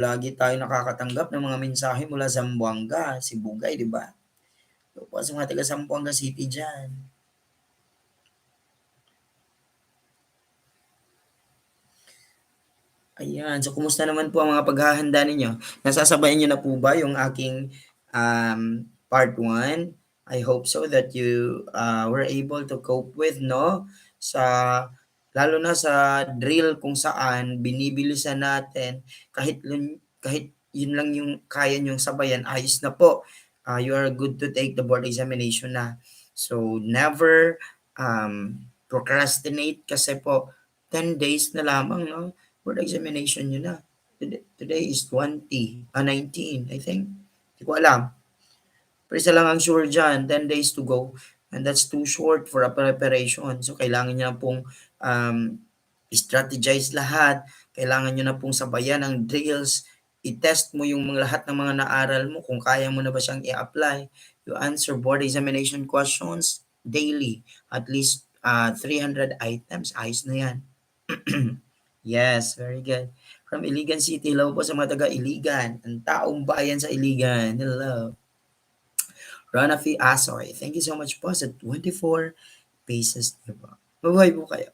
lagi tayo nakakatanggap ng mga mensahe mula Zamboanga, Sibugay, di ba? So, po sa mga taga Zamboanga City dyan. Ayan. So, kumusta naman po ang mga paghahanda ninyo? Nasasabayan niyo na po ba yung aking part 1? I hope so that you were able to cope with, no? Sa, lalo na sa drill kung saan binibilisan natin kahit yun lang yung kaya nyong sabayan, ayos na po. You are good to take the board examination na. So, never procrastinate kasi po 10 days na lamang, no? Board examination nyo na. Today is 19, I think. Hindi ko alam. Pero isa lang ang sure dyan, 10 days to go. And that's too short for a preparation. So, kailangan nyo na pong strategize lahat. Kailangan nyo na pong sabayan ang drills. I-test mo yung mga lahat ng mga naaral mo kung kaya mo na ba siyang i-apply. You answer board examination questions daily. At least 300 items. Ayos na yan. Yes, very good. From Iligan City, hello po sa mga taga Iligan. Ang taong bayan sa Iligan. Hello. Ranafi Asoy, thank you so much po sa 24 pesos niyo po. Mabuhay po kayo.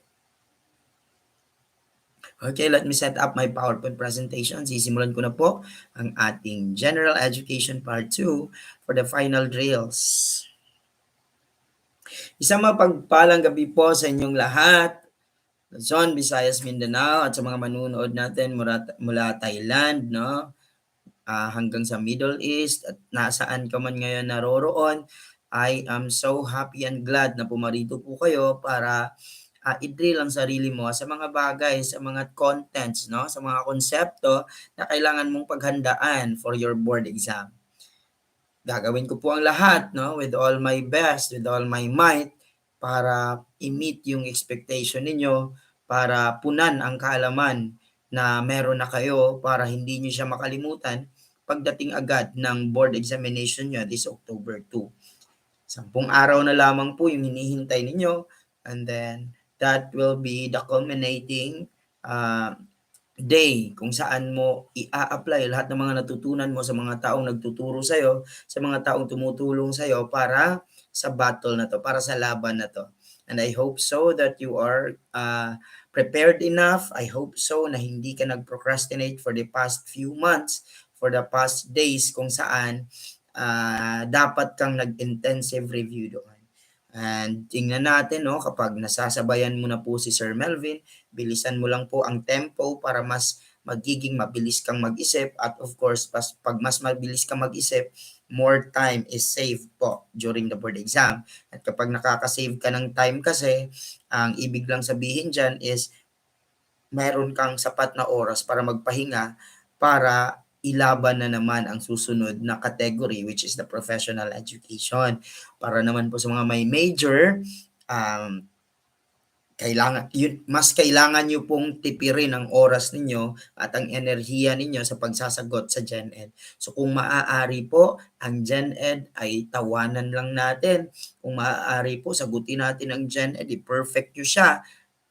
Okay, let me set up my PowerPoint presentation. Sisimulan ko na po ang ating General Education Part 2 for the final drills. Isang mapagpalang gabi po sa inyong lahat. Luzon, Visayas, Mindanao at sa mga manunood natin mula Thailand, no? Hanggang sa Middle East at nasaan ka man ngayon naroroon, I am so happy and glad na pumarito po kayo para i-drill ang sarili mo sa mga bagay, sa mga contents, no? Sa mga konsepto na kailangan mong paghandaan for your board exam. Gagawin ko po ang lahat, no? With all my best, with all my might para i-meet yung expectation ninyo, para punan ang kaalaman na meron na kayo para hindi nyo siya makalimutan pagdating agad ng board examination nyo this October 2. 10 araw na lamang po yung hinihintay ninyo, and then that will be the culminating day kung saan mo i-apply lahat ng mga natutunan mo sa mga taong nagtuturo sa'yo, sa mga taong tumutulong sa'yo para sa battle na to, para sa laban na to. And I hope so that you are prepared enough. I hope so na hindi ka nag-procrastinate for the past few months, for the past days kung saan dapat kang nag-intensive review doon. And tingnan natin, no, kapag nasasabayan mo na po si Sir Melvin, bilisan mo lang po ang tempo para mas magiging mabilis kang mag-isip, at of course, pag mas mabilis kang mag-isip, more time is saved po during the board exam. At kapag nakaka-save ka ng time kasi, ang ibig lang sabihin dyan is mayroon kang sapat na oras para magpahinga para ilaban na naman ang susunod na category, which is the professional education. Para naman po sa mga may major, mas kailangan niyo pong tipirin ang oras ninyo at ang enerhiya ninyo sa pagsasagot sa Gen-Ed. So kung maaari po, ang Gen-Ed ay tawanan lang natin. Kung maaari po, sagutin natin ang Gen-Ed, i-perfect nyo siya.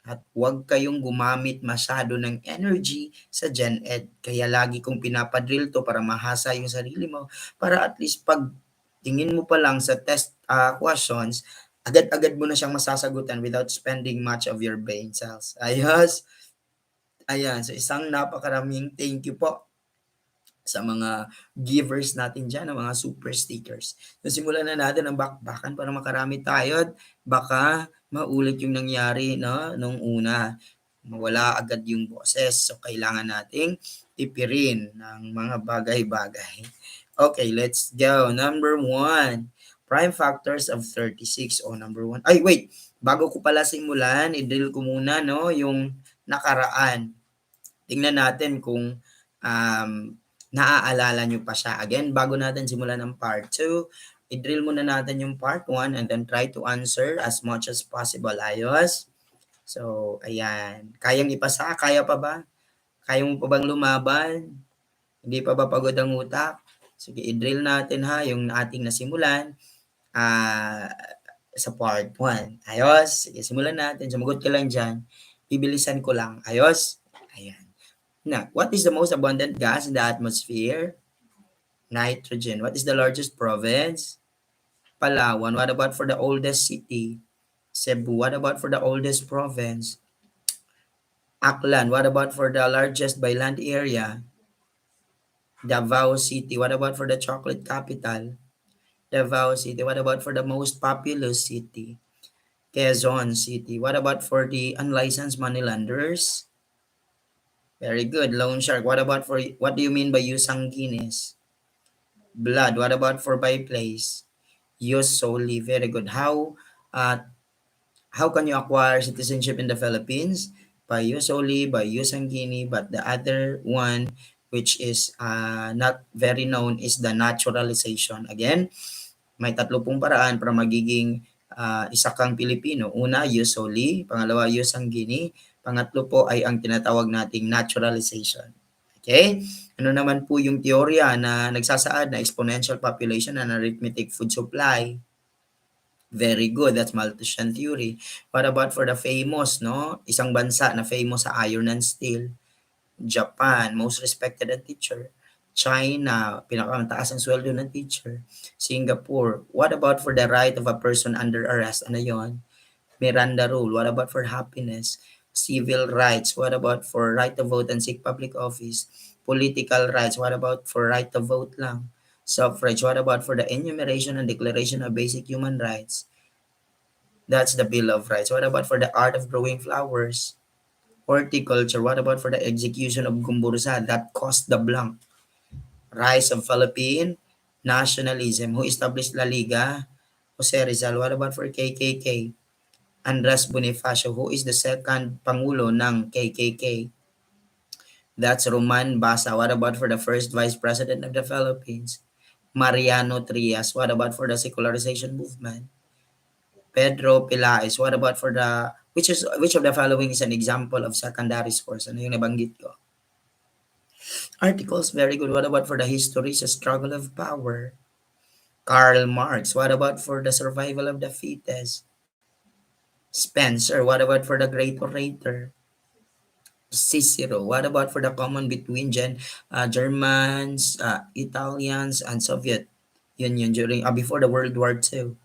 At huwag kayong gumamit masyado ng energy sa Gen-Ed. Kaya lagi kong pinapadrill to para mahasa yung sarili mo. Para at least pag tingin mo pa lang sa test questions, agad-agad mo na siyang masasagutan without spending much of your brain cells. Ayos. Ayan. So isang napakaraming thank you po sa mga givers natin dyan, ng mga super stickers. So simulan na natin ang bakbakan para makarami tayo at baka maulit yung nangyari, no, nung una. Mawala agad yung boses. So kailangan nating tipirin ng mga bagay-bagay. Okay, let's go. Number 1, prime factors of 36. Number 1. Ay, wait. Bago ko pala simulan, i-drill ko muna, no, yung nakaraan. Tingnan natin kung naaalala nyo pa siya. Again, bago natin simulan ang part 2, i-drill muna natin yung part 1 and then try to answer as much as possible. Ayos? So, ayan. Kayang ipasa? Kaya pa ba? Kaya mo pa bang lumaban? Hindi pa ba pagod ang utak? Sige, i-drill natin ha, yung ating nasimulan sa part 1. Ayos? Sige, simulan natin. Sumagot ka lang dyan. Bibilisan ko lang. Ayos? Ayan. Now, what is the most abundant gas in the atmosphere? Nitrogen. What is the largest province? Palawan. What about for the oldest city? Cebu. What about for the oldest province? Aklan. What about for the largest by land area? Davao City. What about for the chocolate capital? Davao City. What about for the most populous city? Quezon City. What about for the unlicensed moneylanders? Very good. Loan shark. What about for what do you mean by usang Guinness? Blood. What about for by place? Use solely. Very good. How can you acquire citizenship in the Philippines? By use solely, by usang Guinea, but the other one which is not very known is the naturalization. Again, may tatlo pong paraan para magiging isa kang Pilipino. Una, use solely. Pangalawa, use ang Guinea. Pangatlo po ay ang tinatawag nating naturalization. Okay? Ano naman po yung teorya na nagsasaad na exponential population and arithmetic food supply? Very good. That's Malthusian theory. What about for the famous, no? Isang bansa na famous sa iron and steel. Japan, most respected and teacher. China, pinakamataas ang sweldo ng teacher. Singapore, what about for the right of a person under arrest? Ano yon? Miranda rule, what about for happiness? Civil rights, what about for right to vote and seek public office? Political rights, what about for right to vote lang? Suffrage, what about for the enumeration and declaration of basic human rights? That's the Bill of Rights. What about for the art of growing flowers? Horticulture, what about for the execution of Gumburza that caused the blank? Rise of Philippine nationalism. Who established La Liga? Jose Rizal. What about for KKK? Andres Bonifacio. Who is the second Pangulo ng KKK? That's Roman Basa. What about for the first Vice President of the Philippines? Mariano Trias. What about for the secularization movement? Pedro Pilaes. What about for the which of the following is an example of secondary source? Ano yung nabanggit ko? Articles, very good. What about for the history sa struggle of power? Karl Marx. What about for the survival of the fittest? Spencer. What about for the great orator? Cicero. What about for the common between Germans, Italians, and Soviet Union during before the World War II?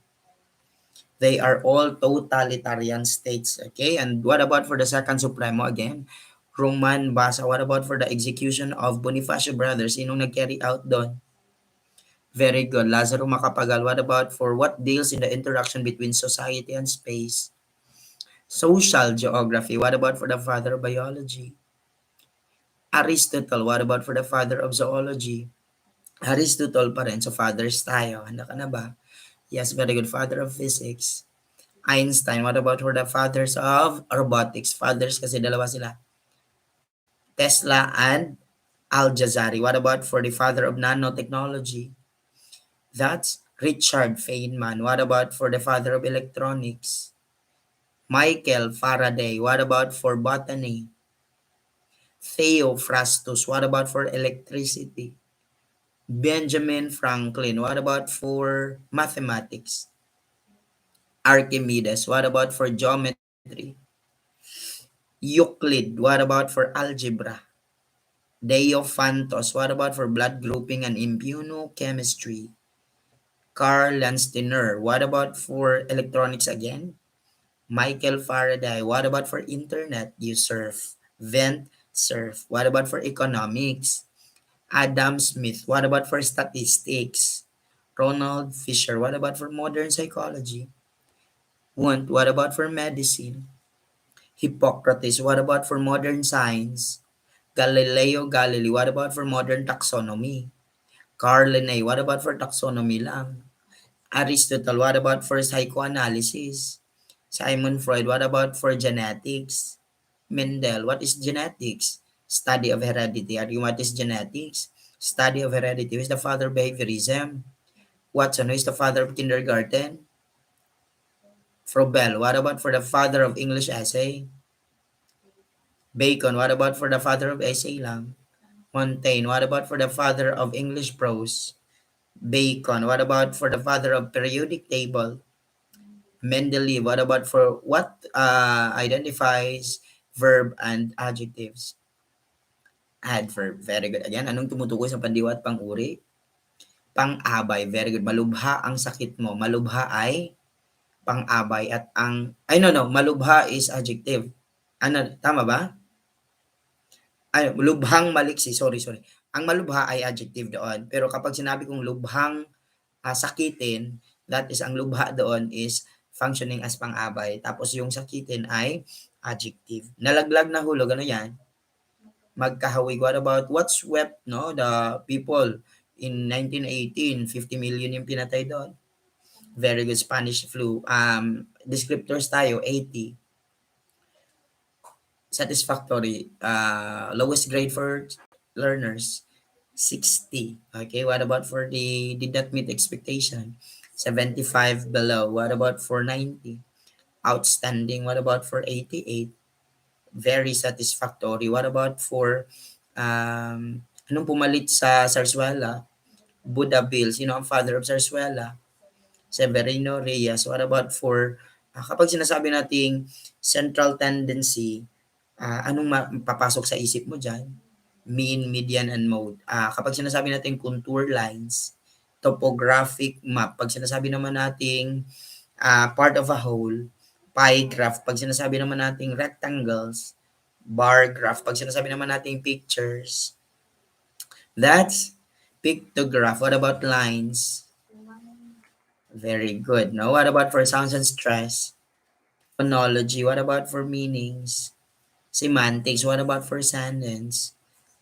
They are all totalitarian states. Okay, and what about for the Second Supremo again? Roman Basa. What about for the execution of Bonifacio brothers? Sinong nag-carry out doon? Very good. Lazaro Macapagal. What about for what deals in the interaction between society and space? Social geography. What about for the father of biology? Aristotle. What about for the father of zoology? Aristotle pa rin. So fathers tayo. Handa ka na ba? Yes, very good. Father of physics. Einstein. What about for the fathers of robotics? Fathers kasi dalawa sila. Tesla and Al-Jazari. What about for the father of nanotechnology? That's Richard Feynman. What about for the father of electronics? Michael Faraday. What about for botany? Theophrastus. What about for electricity? Benjamin Franklin. What about for mathematics? Archimedes. What about for geometry? Euclid. What about for algebra? Diophantus. What about for blood grouping and immunochemistry? Carl Landsteiner. What about for electronics again? Michael Faraday. What about for internet? You surf. Vent, surf. What about for economics? Adam Smith. What about for statistics? Ronald Fisher. What about for modern psychology? Wundt. What about for medicine? Hippocrates. What about for modern science? Galileo Galilei. What about for modern taxonomy? Carl Linnaeus. What about for taxonomy lang? Aristotle. What about for psychoanalysis? Simon Freud. What about for genetics? Mendel. What is genetics? Study of heredity. What is genetics? Study of heredity. Who is the father of behaviorism? Watson. Who is the father of kindergarten? Froebel. What about for the father of English essay? Bacon. What about for the father of essay lang? Montaigne. What about for the father of English prose? Bacon. What about for the father of periodic table? Mendeleev. What about for what identifies verb and adjectives? Adverb, very good. Again, anong tumutukoy sa pandiwa at pang-uri? Pang-abay, very good. Malubha ang sakit mo. Malubha ay pang-abay at ang, ay no, no, malubha is adjective. Ano, tama ba? Ay, lubhang maliksi, sorry. Ang malubha ay adjective doon. Pero kapag sinabi kong lubhang sakitin, that is ang lubha doon is functioning as pang-abay. Tapos yung sakitin ay adjective. Nalaglag na hulog, ano yan? Magkahawig. What about what swept no the people in 1918? 50 million yung pinatay doon. Very good. Spanish flu. Descriptors tayo, 80. Satisfactory. Lowest grade for learners, 60. Okay, what about for the did not meet expectation? 75 below. What about for 90? Outstanding. What about for 88? Very satisfactory. What about for anong pumalit sa Sarsuela? Buddha Bill. Sino ang father of Sarsuela? Severino Reyes. What about for kapag sinasabi nating central tendency, anong papasok sa isip mo dyan? Mean, median, and mode. Kapag sinasabi natin contour lines, topographic map. Pag sinasabi naman nating part of a whole, pie graph. Pag sinasabi naman nating rectangles, bar graph. Pag sinasabi naman nating pictures, that's pictograph. What about lines? Very good. No? What about for sounds and stress? Phonology. What about for meanings? Semantics. What about for sentence?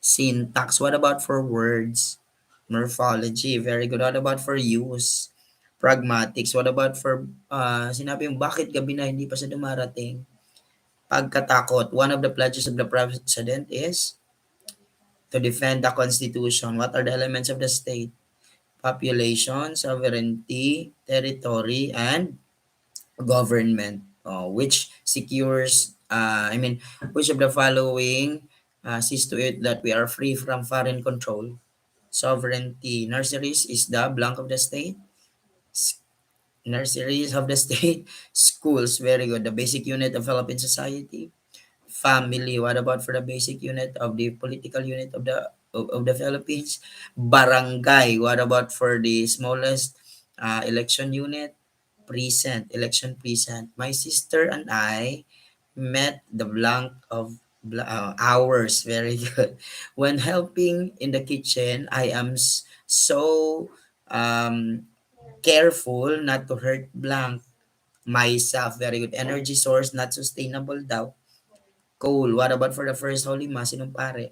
Syntax. What about for words? Morphology. Very good. What about for use? Pragmatics. What about for, sinabi yung bakit gabi na hindi pa siya dumarating? Pagkatakot. One of the pledges of the president is to defend the Constitution. What are the elements of the state? Population, sovereignty, territory, and government. Which secures, which of the following sees to it that we are free from foreign control? Sovereignty. Nurseries is the blank of the state. Nurseries of the state. Schools, very good. The basic unit of Philippine society. Family. What about for the basic unit of the political unit of the Philippines? Barangay. What about for the smallest election unit? Precinct. Election precinct. My sister and I met the blank of hours. Very good. When helping in the kitchen, I am so careful not to hurt blank myself. Very good. Energy source not sustainable daw. Coal. What about for the first Holy Mass? Sinong pare?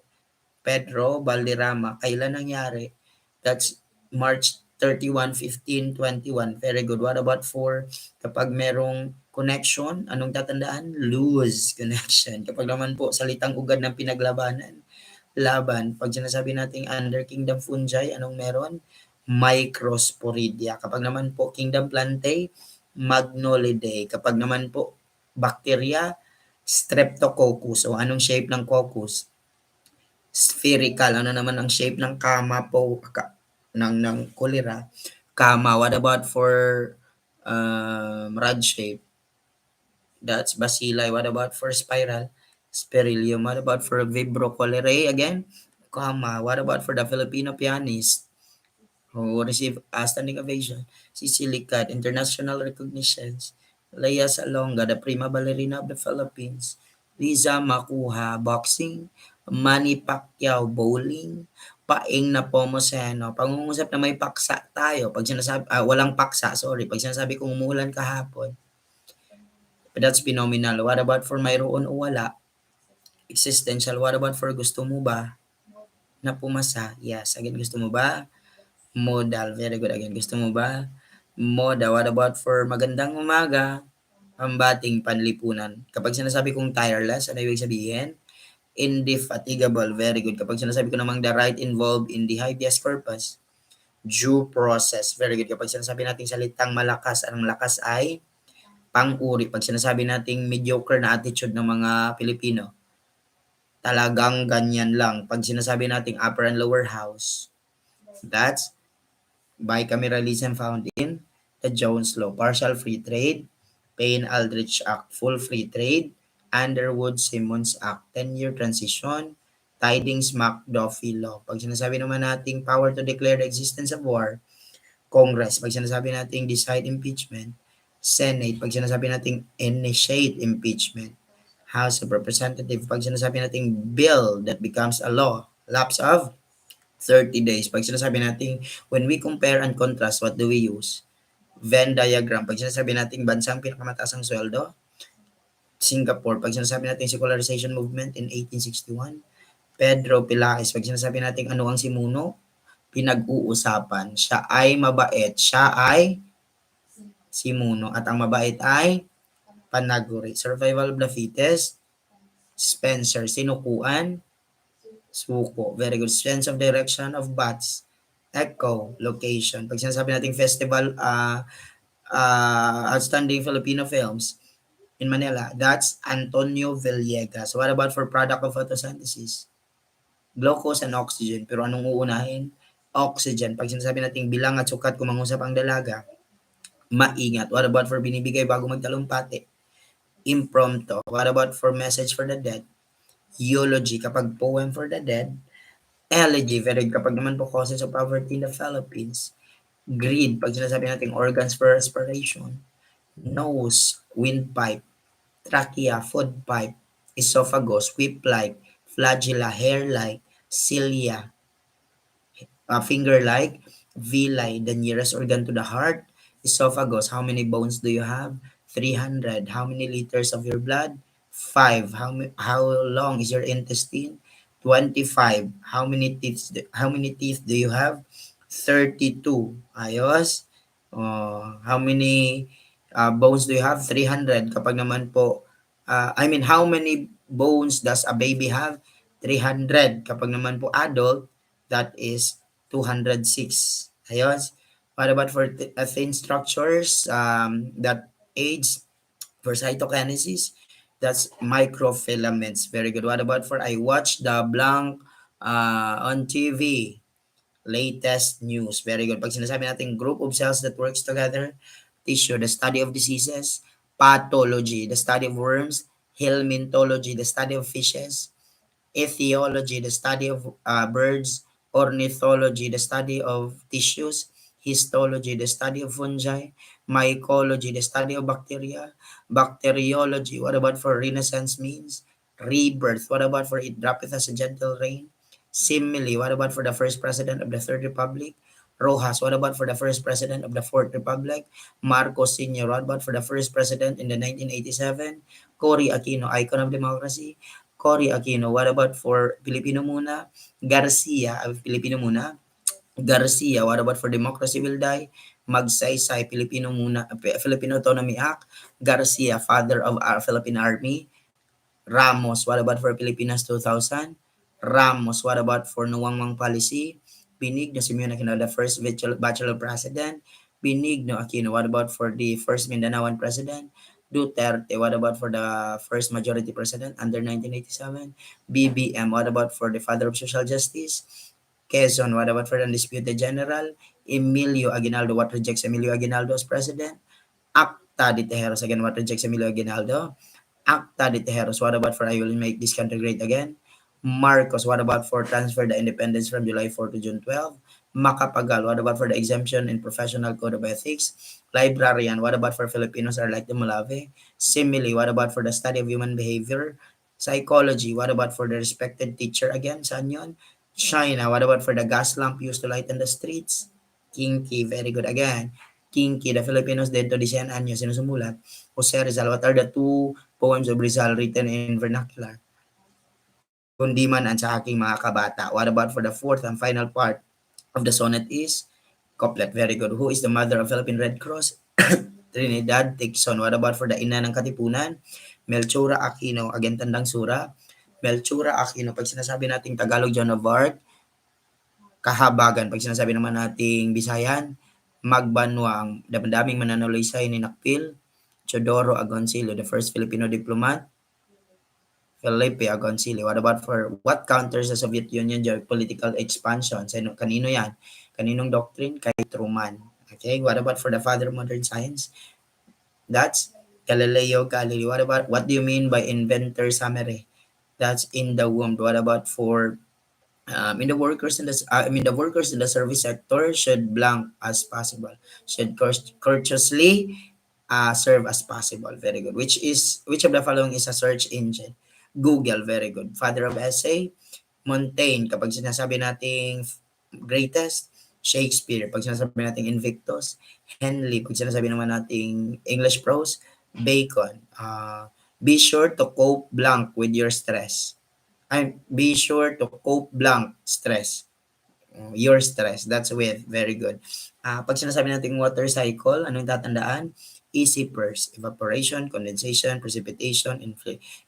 Pedro Valderrama. Kailan nangyari? That's March 31, 1521. Very good. What about for kapag merong connection? Anong tatandaan? Lose connection. Kapag naman po salitang ugad ng pinaglabanan, laban. Pag sinasabi nating under Kingdom Fungi, anong meron? Microsporidia. Kapag naman po Kingdom Plantae, Magnolidae. Kapag naman po bacteria, Streptococcus. O anong shape ng coccus? Spherical. Ano naman ang shape ng kama po ng cholera? Kama. What about for rod shape? That's bacilli. What about for spiral? Spirilium. What about for vibrio cholerae? Again, kama. What about for the Filipino pianist who received a standing ovation? Sisilicat. International recognitions. Lea Salonga, the prima ballerina of the Philippines. Liza Makuha, boxing. Manny Pacquiao, bowling. Paing Nepomuceno. Pangungusap na may paksa tayo. Pag sinasabi, walang paksa, sorry. Pag sinasabi kong umulan kahapon, that's phenomenal. What about for mayroon o wala? Existential. What about for gusto mo ba na pumasa? Yes. Again, gusto mo ba? Modal. Very good. Again, gusto mo ba? Moda. What about for magandang umaga? Pambating panlipunan. Kapag sinasabi kong tireless, ano ibig sabihin? Indefatigable. Very good. Kapag sinasabi ko namang the right involved in the habeas corpus, due process. Very good. Kapag sinasabi natin salitang malakas, ang lakas ay pang-uri. Pag sinasabi nating mediocre na attitude ng mga Pilipino, talagang ganyan lang. Pag sinasabi nating upper and lower house, that's bicameralism found in the Jones Law. Partial free trade, Payne-Aldrich Act, full free trade, Underwood-Simmons Act, 10-year transition, Tidings McDuffie Law. Pag sinasabi naman nating power to declare the existence of war, Congress. Pag sinasabi nating decide impeachment, Senate. Pag sinasabi nating initiate impeachment, House of Representatives. Pag sinasabi nating bill that becomes a law, lapse of 30 days. Pag sinasabi nating when we compare and contrast, what do we use? Venn diagram. Pag sinasabi nating bansang pinakamataas ang sweldo, Singapore. Pag sinasabi nating secularization movement in 1861, Pedro Pilaes. Pag sinasabi nating ano ang simuno, pinag-uusapan. Siya ay mabait. Siya ay simuno. At ang mabait ay panaguri. Survival of the fittest, Spencer. Sinukuan, suko. Very good. Sense of direction of bats. Echo, location. Pag sinasabi nating festival, outstanding Filipino films in Manila, that's Antonio Villegas. What about for product of photosynthesis? Glucose and oxygen. Pero anong uunahin? Oxygen. Pag sinasabi nating bilang at sukat kung mangusap ang dalaga, maingat. What about for binibigay bago magtalumpati? Impromptu. What about for message for the dead? Eulogy. Kapag poem for the dead, elegy. Very kapag naman po causes of poverty in the Philippines. Greed. Pag sinasabi nating organs for respiration. Nose, windpipe. Trachea, food pipe. Esophagus, whip-like. Flagella, hair-like. Cilia, finger-like. Villi, the nearest organ to the heart. Esophagus, how many bones do you have? 300. How many liters of your blood? 5. How long is your intestine? 25. How many teeth do you have? 32. Ayos. How many bones do you have? 300. Kapag naman po, how many bones does a baby have? 300. Kapag naman po adult, that is 206. Ayos. What about for thin structures that age? For cytokinesis, that's microfilaments. Very good. What about for I watched the blank on TV? Latest news. Very good. Pag sinasabi natin group of cells that works together, tissue, the study of diseases, pathology, the study of worms, helminthology, the study of fishes, ethology, the study of birds, ornithology, the study of tissues, histology, the study of fungi, mycology, the study of bacteria, bacteriology, what about for renaissance means? Rebirth, what about for it droppeth as a gentle rain? Simile, what about for the first president of the Third Republic? Rojas, what about for the first president of the Fourth Republic? Marcos Sr., what about for the first president in the 1987? Cory Aquino, icon of democracy. Cory Aquino. What about for Filipino muna? Garcia, Filipino muna. Garcia. What about for Democracy Will Die? Magsaysay, Filipino muna, Filipino Autonomy Act. Garcia, father of our Philippine Army. Ramos, what about for Pilipinas 2000? Ramos, what about for Nuwangwang Policy? Benigno Simeon Aquino, the first bachelor president. Benigno Aquino, what about for the first Mindanaoan president? Duterte, what about for the first majority president under 1987? BBM, what about for the father of social justice? Quezon, what about for the undisputed general? Emilio Aguinaldo, what rejects Emilio Aguinaldo as president? Acta de Tejeros, again, what rejects Emilio Aguinaldo? Acta de Tejeros, what about for I will make this country great again? Marcos, what about for transfer the independence from July 4 to June 12? Macapagal, what about for the exemption in professional code of ethics? Librarian, what about for Filipinos are like the Malave? Simile, what about for the study of human behavior? Psychology, what about for the respected teacher again? Saan yun? China, what about for the gas lamp used to lighten the streets? Kinky, very good again. Kinky, the Filipinos dead to the 100 anyos, sinusumulat. Jose Rizal, what are the two poems of Rizal written in vernacular? Kundiman at sa aking mga kabata. What about for the fourth and final part of the sonnet is couplet. Very good. Who is the mother of Philippine Red Cross? Trinidad Tixon. What about for the ina ng Katipunan? Melchora Aquino. Again, tandang sura. Melchora Aquino. Pag sinasabi nating Tagalog, Joan of Arc, kahabagan. Pag sinasabi naman nating Bisayan, Magbanwang. Daming mananaluysay ni Nakpil. Chodoro Agoncillo, the first Filipino diplomat. Felipe Agoncillo. What about for what counters the Soviet Union geopolitical expansion? Kanino yan? Kaninong doctrine? Kay Truman. Okay, what about for the father of modern science? That's Galileo Galilei. What do you mean by inventor summary? That's in the womb. What about for in the workers in the the workers in the service sector should blank as possible. Should courteously serve as possible. Very good. Which of the following is a search engine? Google. Very good. Father of essay, Montaigne. Kapag sinasabi nating greatest, Shakespeare. Pag sinasabi nating Invictus, Henley. Pag sinasabi naman nating English prose, Bacon. Be sure to cope blank with your stress. Be sure to cope blank stress. Your stress. That's with. Very good. Pag sinasabi natin water cycle, anong tatandaan? Easy burst, evaporation, condensation, precipitation,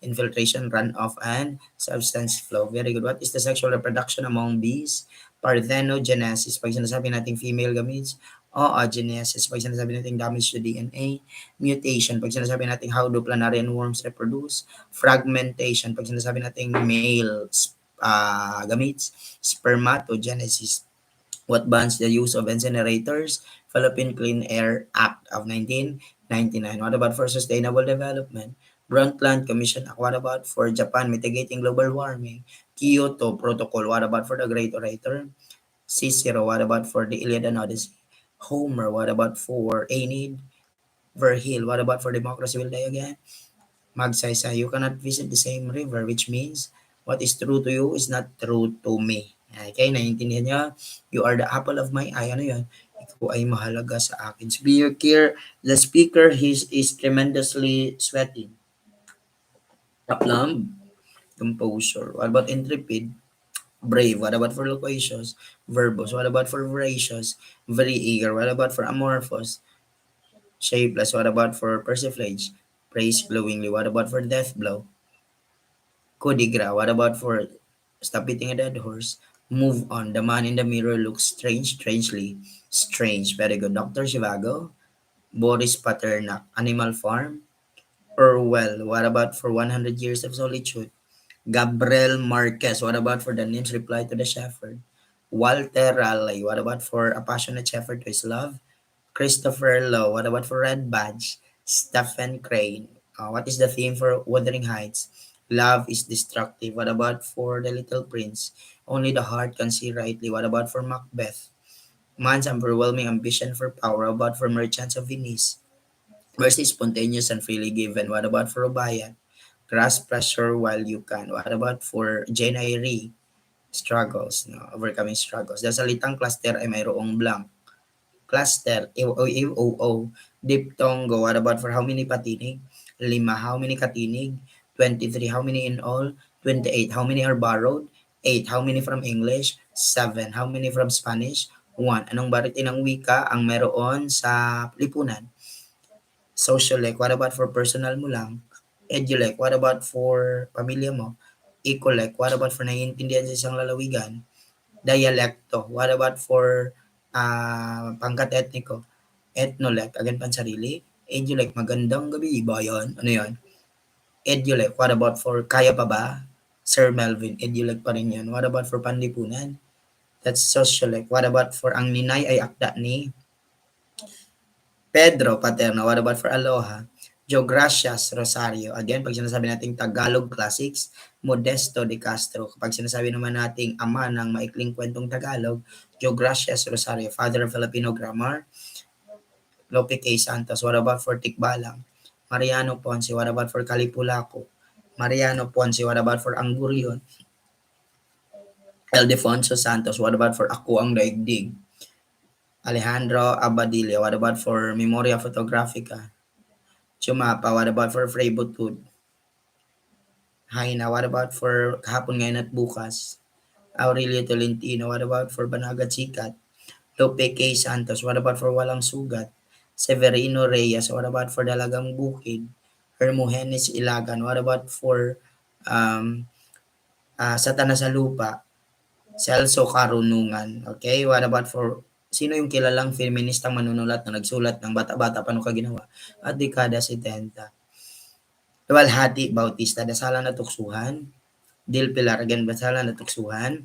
infiltration, runoff, and substance flow. Very good. What is the sexual reproduction among bees? Parthenogenesis. Pag sinasabi natin female gametes, oogenesis. Pag sinasabi natin damage to DNA, mutation. Pag sinasabi natin how do planarian worms reproduce, fragmentation. Pag sinasabi natin male gametes, spermatogenesis. What bans the use of incinerators? Philippine Clean Air Act of 1999. What about for sustainable development? Brundtland Commission Act. What about for Japan mitigating global warming? Kyoto Protocol. What about for the Great Orator? Cicero. What about for the Iliad and Odyssey? Homer. What about for Aeneid? Virgil. What about for democracy will die again? Magsaysay. You cannot visit the same river, which means what is true to you is not true to me. Okay, naiintindihan niya? You are the apple of my eye. Ano yan? Ikaw ay mahalaga sa akin. The speaker is tremendously sweating. Aplomb, composure. What about intrepid? Brave. What about for loquacious? Verbose. What about for voracious? Very eager. What about for amorphous? Shapeless. What about for persiflage? Praise glowingly. What about for death blow? Kodigra. What about for stop beating a dead horse? Move on. The man in the mirror looks strangely strange. Very good. Dr. Shivago. Boris Paternak. Animal Farm. Orwell. What about for 100 Years of Solitude? Gabriel Marquez. What about for the nymph's reply to the shepherd? Walter Raleigh. What about for a passionate shepherd to his love? Christopher Lowe. What about for Red Badge? Stephen Crane. What is the theme for Wuthering Heights? Love is destructive. What about for The Little Prince? Only the heart can see rightly. What about for Macbeth? Man's overwhelming ambition for power. What about for Merchants of Venice? Mercy is spontaneous and freely given. What about for Obayan? Grasp pressure while you can. What about for Jane Eyre? Struggles. No? Overcoming struggles. Dahil salitang cluster ay mayroong blank. Cluster, O. Diphthongo, what about for how many patinig? 5, how many katinig? 23, how many in all? 28, how many are borrowed? 8, how many from English? 7, how many from Spanish? 1. Anong baritin ng wika ang meron sa lipunan? Sociolek, what about for personal mo lang? Edulek, what about for pamilya mo? Ecolek, what about for naiintindihan sa isang lalawigan? Dialecto, what about for pangkat etniko? Etnolek, again pansarili. Edulek, magandang gabi, bayan. Ano yan? Edulek, what about for kaya pa ba? Sir Melvin, Edulek pa rin yan. What about for panlipunan? That's sociolek. What about for ang ninay ay akda ni Pedro Paterno? What about for aloha? Geogracias Rosario. Again, pag sinasabi nating Tagalog Classics, Modesto de Castro. Kapag sinasabi naman nating ama ng maikling kwentong Tagalog, Geogracias Rosario, father of Filipino grammar, Lope K. Santos. What about for Tikbalang? Mariano Ponce. What about for Kalipulaco? Mariano Ponce. What about for Angurion? Ildefonso Santos. What about for Ako ang Daigdig? Alejandro Abadilla. What about for Memoria Photographica? Chumapa. What about for Frey Butud? Haina. What about for Kahapon Ngayon at Bukas? Aurelio Tolentino. What about for Banaga Chikat? Lope K. Santos. What about for Walang Sugat? Severino Reyes. What about for Dalagang Bukid? Hermogenes Ilagan. What about for Satana sa Lupa? Celso Karunungan. Okay? What about for sino yung kilalang feministang manunulat na nagsulat ng Bata-Bata Paano Ka Ginawa at dekada 70? Luwalhati Bautista, Dasalan na Tuksuhan. Del Pilar, again, Dasalan na Tuksuhan.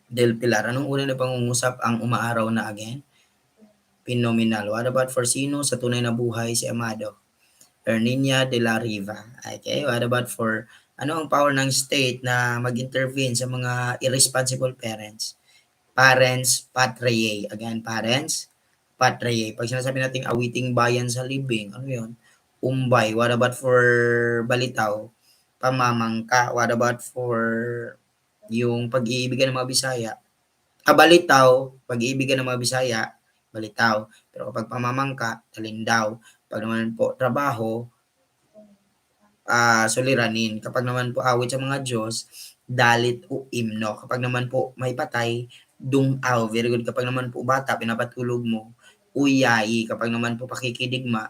Del Pilar, anong uri na pangungusap ang umaaraw na again? Phenomenal. What about for sino sa tunay na buhay si Amado? Erninia de la Riva. Okay, what about for Ano ang power ng state na mag-intervene sa mga irresponsible parents? Parents patriae. Again, parents patriae. Pag sinasabi nating awiting bayan sa libing, ano yun? Umbay. What about for balitaw? Pamamangka. What about for yung pag-iibigan ng mga Bisaya? Balitaw, pag-iibigan ng mga Bisaya, balitaw. Pero kapag pamamangka, talindaw. Pag naman po trabaho, suliranin. Kapag naman po awit sa mga Diyos, dalit o imno. Kapag naman po may patay, dungaw. Very good. Kapag naman po bata, pinapatulog mo, uyayi. Kapag naman po pakikidigma,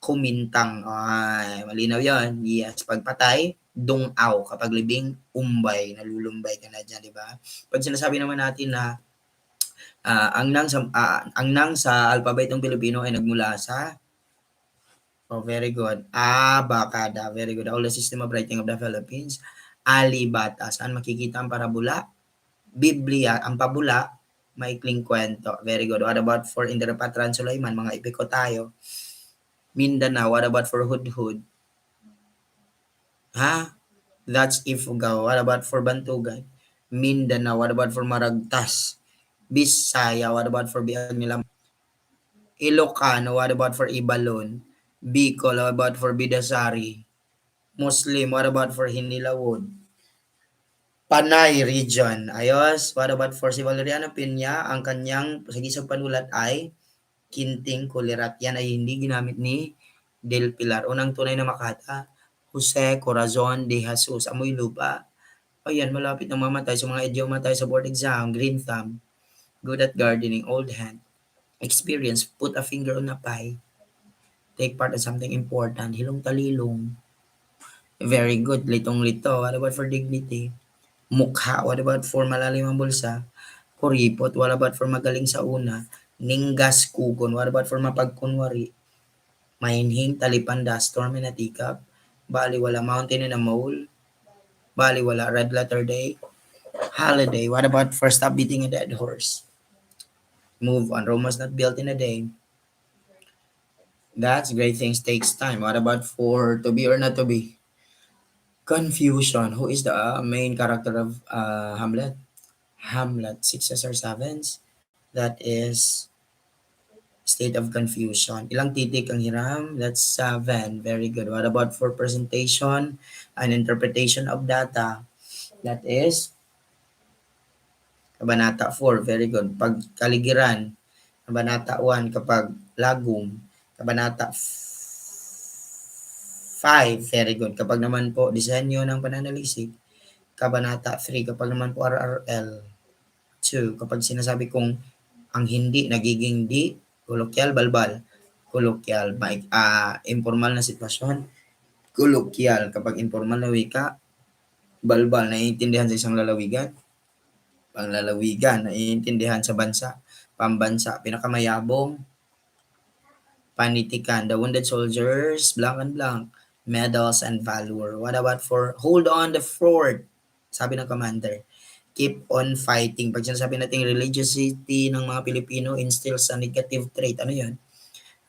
kumintang. Ay, malinaw yon. Yes. Pag patay, dungaw. Kapag libing, umbay. Nalulumbay ka na dyan, di ba? Pag sinasabi naman natin na ang nang sa alpabetong Pilipino ay nagmula sa very good. Abacada. Very good. All the system of writing of the Philippines. Alibata. Saan makikita ang parabula? Biblia. Ang pabula, maikling kwento. Very good. What about for Indrapatran Sulaiman? Mga ipiko tayo. Mindanao. What about for Hudhud? That's Ifugao. What about for Bantugan? Mindanao. What about for Maragtas? Bisaya. What about for Biag nila? Ilocano. What about for Ibalon? Bicol. What about for Bidasari? Muslim. What about for Hinilawod? Panay region. Ayos. What about for si Valeriano Piña? Ang kanyang sagisag panulat ay Kinting Kulirat. Yan ay hindi ginamit ni Del Pilar. Unang tunay na Makata, Jose Corazon de Jesus. Amoy lupa. Ayan, malapit na mamatay sa mga idiomatay sa board exam. Green thumb. Good at gardening. Old hand. Experience. Put a finger on a pie. Take part in something important. Hilong talilong. Very good. Litong-lito. What about for dignity? Mukha. What about for malalim ang bulsa? Kuripot. What about for magaling sa una? Ninggas kugon. What about for mapagkunwari? Mainhing talipanda. Storm in a teacup. Baliwala. Mountain in a mole. Baliwala. Red letter day. Holiday. What about for stop beating a dead horse? Move on. Rome was not built in a day. That's great things takes time. What about for to be or not to be? Confusion. Who is the main character of Hamlet? Hamlet. Sixes or sevens? That is state of confusion. Ilang titik ang hiram? That's 7. Very good. What about for presentation and interpretation of data? That is Kabanata 4. Very good. Pag kaligiran, Kabanata 1 kapag lagum. Kabanata 5. Very good. Kapag naman po disenyo ng pananalisik, Kabanata 3. Kapag naman po RRL 2. Kapag sinasabi kong ang hindi nagiging di, kolokyal, balbal. Kolokyal, informal na sitwasyon. Kolokyal, kapag informal na wika, balbal, naiintindihan sa isang lalawigan. Panglalawigan, naiintindihan sa bansa. Pambansa, pinakamayabong. Panitikan, the wounded soldiers, blank and blank. Medals and valor. What about for hold on the fort? Sabi ng commander. Keep on fighting. Pag sinasabi natin religiosity ng mga Pilipino instills a negative trait. Ano yun?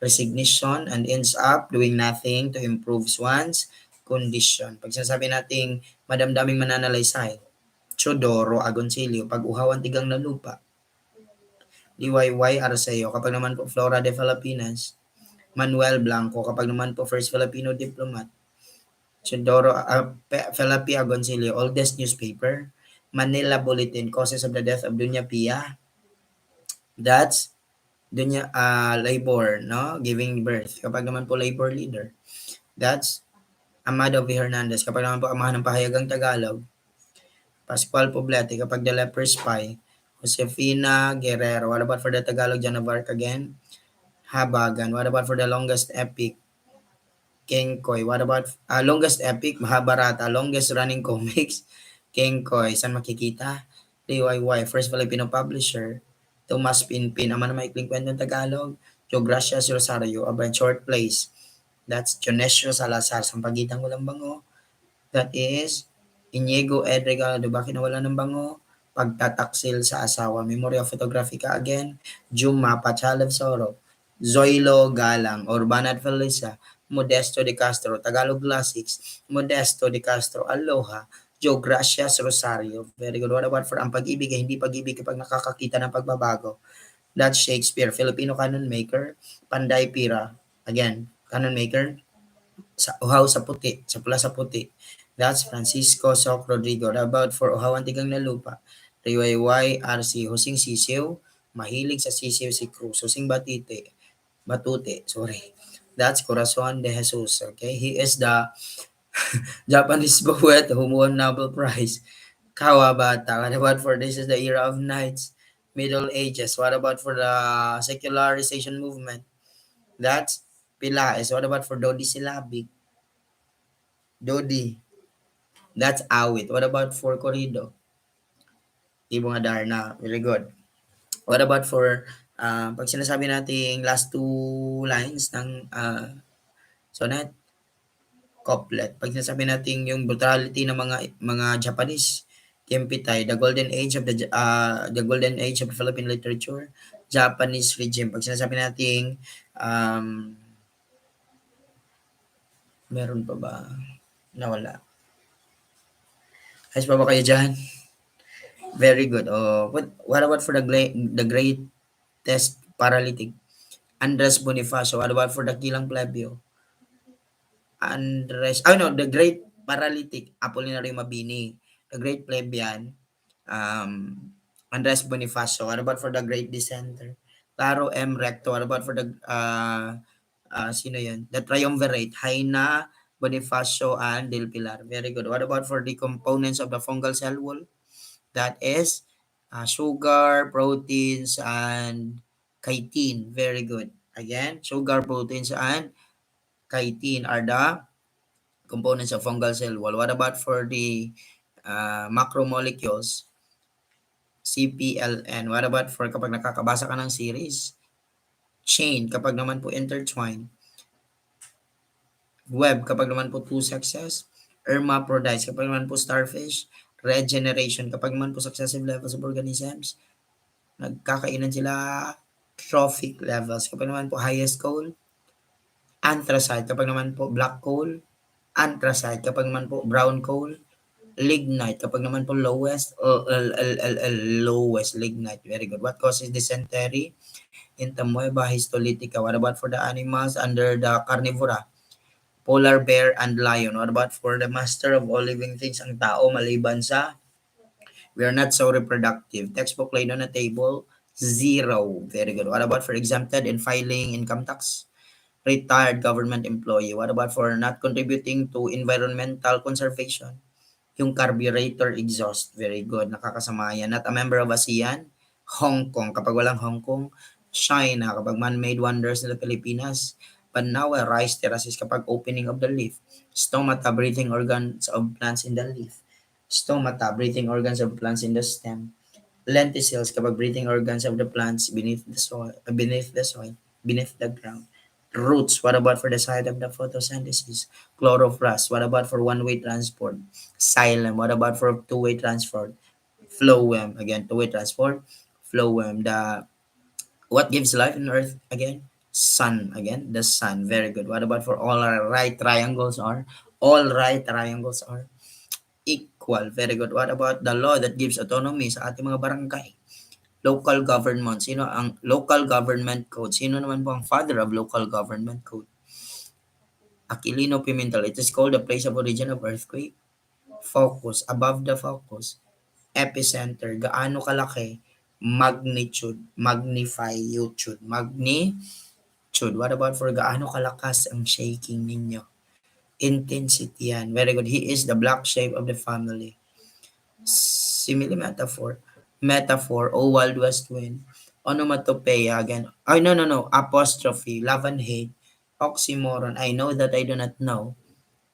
Resignation and ends up doing nothing to improve one's condition. Pag sinasabi nating madamdaming mananalaysay, Chodoro Agoncillo, pag uhawan tigang na lupa, Liwayway Arceo, kapag naman po Flora de Filipinas, Manuel Blanco, kapag naman po first Filipino diplomat, Chodoro Felipe Agoncillo, oldest newspaper, Manila Bulletin, causes of the death of Dunya Pia, that's Dunya labor, no? Giving birth. Kapag naman po labor leader, that's Amado V. Hernandez. Kapag naman po amahan ng pahayagang Tagalog, Pascual Poblete. Kapag the leper spy, Josefina Guerrero. What about for the Tagalog, John of Arc again? Habagan. What about for the longest epic? Kengkoy. What about longest epic? Mahabharata. Longest running comics? Kengkoy. Saan makikita? DIY. First Filipino publisher. Tomas Pinpin. Ama na maikling kwento ng Tagalog. Geogracia Rosario. About short place. That's Dionisio Salazar. Sampagitan ko lang bango. That is Inigo Ed Regalado. Bakit nawala ng bango? Pagtataksil sa asawa. Memoria Photographica again. Juma Pachalev Soro. Zoilo Galang. Urbana at Felisa. Modesto de Castro, Tagalog Classics, Modesto de Castro, Aloha, Joe Gracias Rosario. Very good. What about for ang pag-ibig ay hindi pag-ibig kapag nakakakita ng pagbabago? That's Shakespeare. Filipino canon maker, Panday Pira. Again, canon maker, sa Uhaw sa Puti, sa Pula sa Puti. That's Francisco Soc Rodrigo. What about for Uhaw Tigang na Lupa? Riwayway RC, Husing Sisiw, mahilig sa sisiw si Cruz, Husing Batute, sorry. That's Corazon de Jesus, okay? He is the Japanese poet who won Nobel Prize. Kawabata. What about for this is the era of knights, Middle Ages? What about for the secularization movement? That's Pilaes. What about for Dodi Silabig? Dodi. That's Awit. What about for Corrido? Ibong Adarna. Very good. What about for pag sinasabi nating last two lines ng sonnet, couplet. Pag sinasabi natin yung brutality ng mga Japanese, Kempitay, the golden age of Philippine literature, Japanese regime. Pag sinasabi natin meron pa ba? Nawala. Ayos pa ba kayo dyan? Very good. Oh, what about for the greatest paralytic? Andres Bonifacio. What about for the kilang plebeo? The great paralytic, Apolinario Mabini. The great plebeian, Andres Bonifacio. What about for the great dissenter? Claro M. Recto. What about for the, sino yun? The triumvirate, Haina, Bonifacio, and Del Pilar. Very good. What about for the components of the fungal cell wall? That is sugar, proteins, and chitin. Very good. Again, sugar, proteins, and chitin are the components of fungal cell wall. What about for the macromolecules? CPLN. What about for kapag nakakabasa ka ng series? Chain, kapag naman po intertwine. Web, kapag naman po two sexes. Hermaphrodites, kapag naman po starfish. Regeneration, kapag naman po successive levels of organisms. Nagkakainan sila trophic levels. Kapag naman po highest coal. Anthracite, kapag naman po black coal. Anthracite, kapag naman po brown coal. Lignite, kapag naman po lowest lignite. Very good. What causes dysentery? Entamoeba histolytica. What about for the animals under the carnivora? Polar bear and lion. What about for the master of all living things, ang tao maliban sa we are not so reproductive? Textbook laid on a table, 0. Very good. What about for exempted in filing income tax? Retired government employee. What about for not contributing to environmental conservation? Yung carburetor exhaust. Very good. Nakakasama yan. Not a member of ASEAN. Hong Kong. Kapag walang Hong Kong. China. Kapag man-made wonders ng Pilipinas. Panawa, rice terraces kapag opening of the leaf. Stomata, breathing organs of plants in the leaf. Stomata, breathing organs of plants in the stem. Lenticels kapag breathing organs of the plants beneath the ground. Roots, what about for the site of the photosynthesis? Chloroplast, what about for one-way transport? Xylem, what about for two-way transport? Phloem, again, two-way transport. Phloem, what gives life on earth again? Sun, again, the sun. Very good. What about for all right triangles are? All right triangles are equal. Very good. What about the law that gives autonomy sa ating mga barangay? Local government. Sino ang local government code? Sino naman po ang father of local government code? Aquilino Pimentel. It is called the place of origin of earthquake. Focus. Above the focus. Epicenter. Gaano kalaki? Magnitude. Magnitude. What about for gaano kalakas ang shaking ninyo? Intensity yan. Very good. He is the black sheep of the family. Simile metaphor. Oh, Wild West Wind. Onomatopoeia again. No. Apostrophe. Love and hate. Oxymoron. I know that I do not know.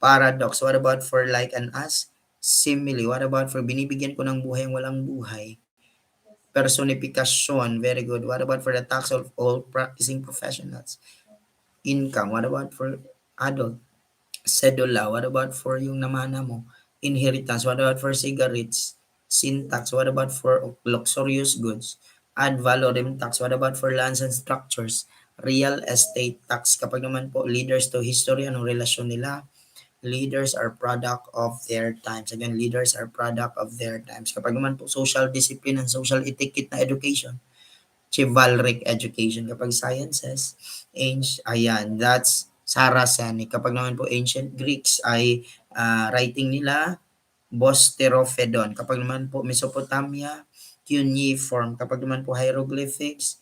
Paradox. What about for like and as? Simile. What about for binibigyan ko ng buhay ang walang buhay? Personification. Very good. What about for the tax of all practicing professionals? Income. What about for adult? Cedula. What about for yung namana mo? Inheritance. What about for cigarettes? Syntax. What about for luxurious goods? Ad valorem tax. What about for lands and structures? Real estate tax. Kapag naman po leaders to history, anong relasyon nila? Leaders are product of their times. Again, leaders are product of their times. Kapag naman po social discipline and social etiquette na education, chivalric education. Kapag sciences, ayan, that's Saracenic. Kapag naman po ancient Greeks ay writing nila, Bosterophodon. Kapag naman po Mesopotamia, cuneiform. Kapag naman po hieroglyphics,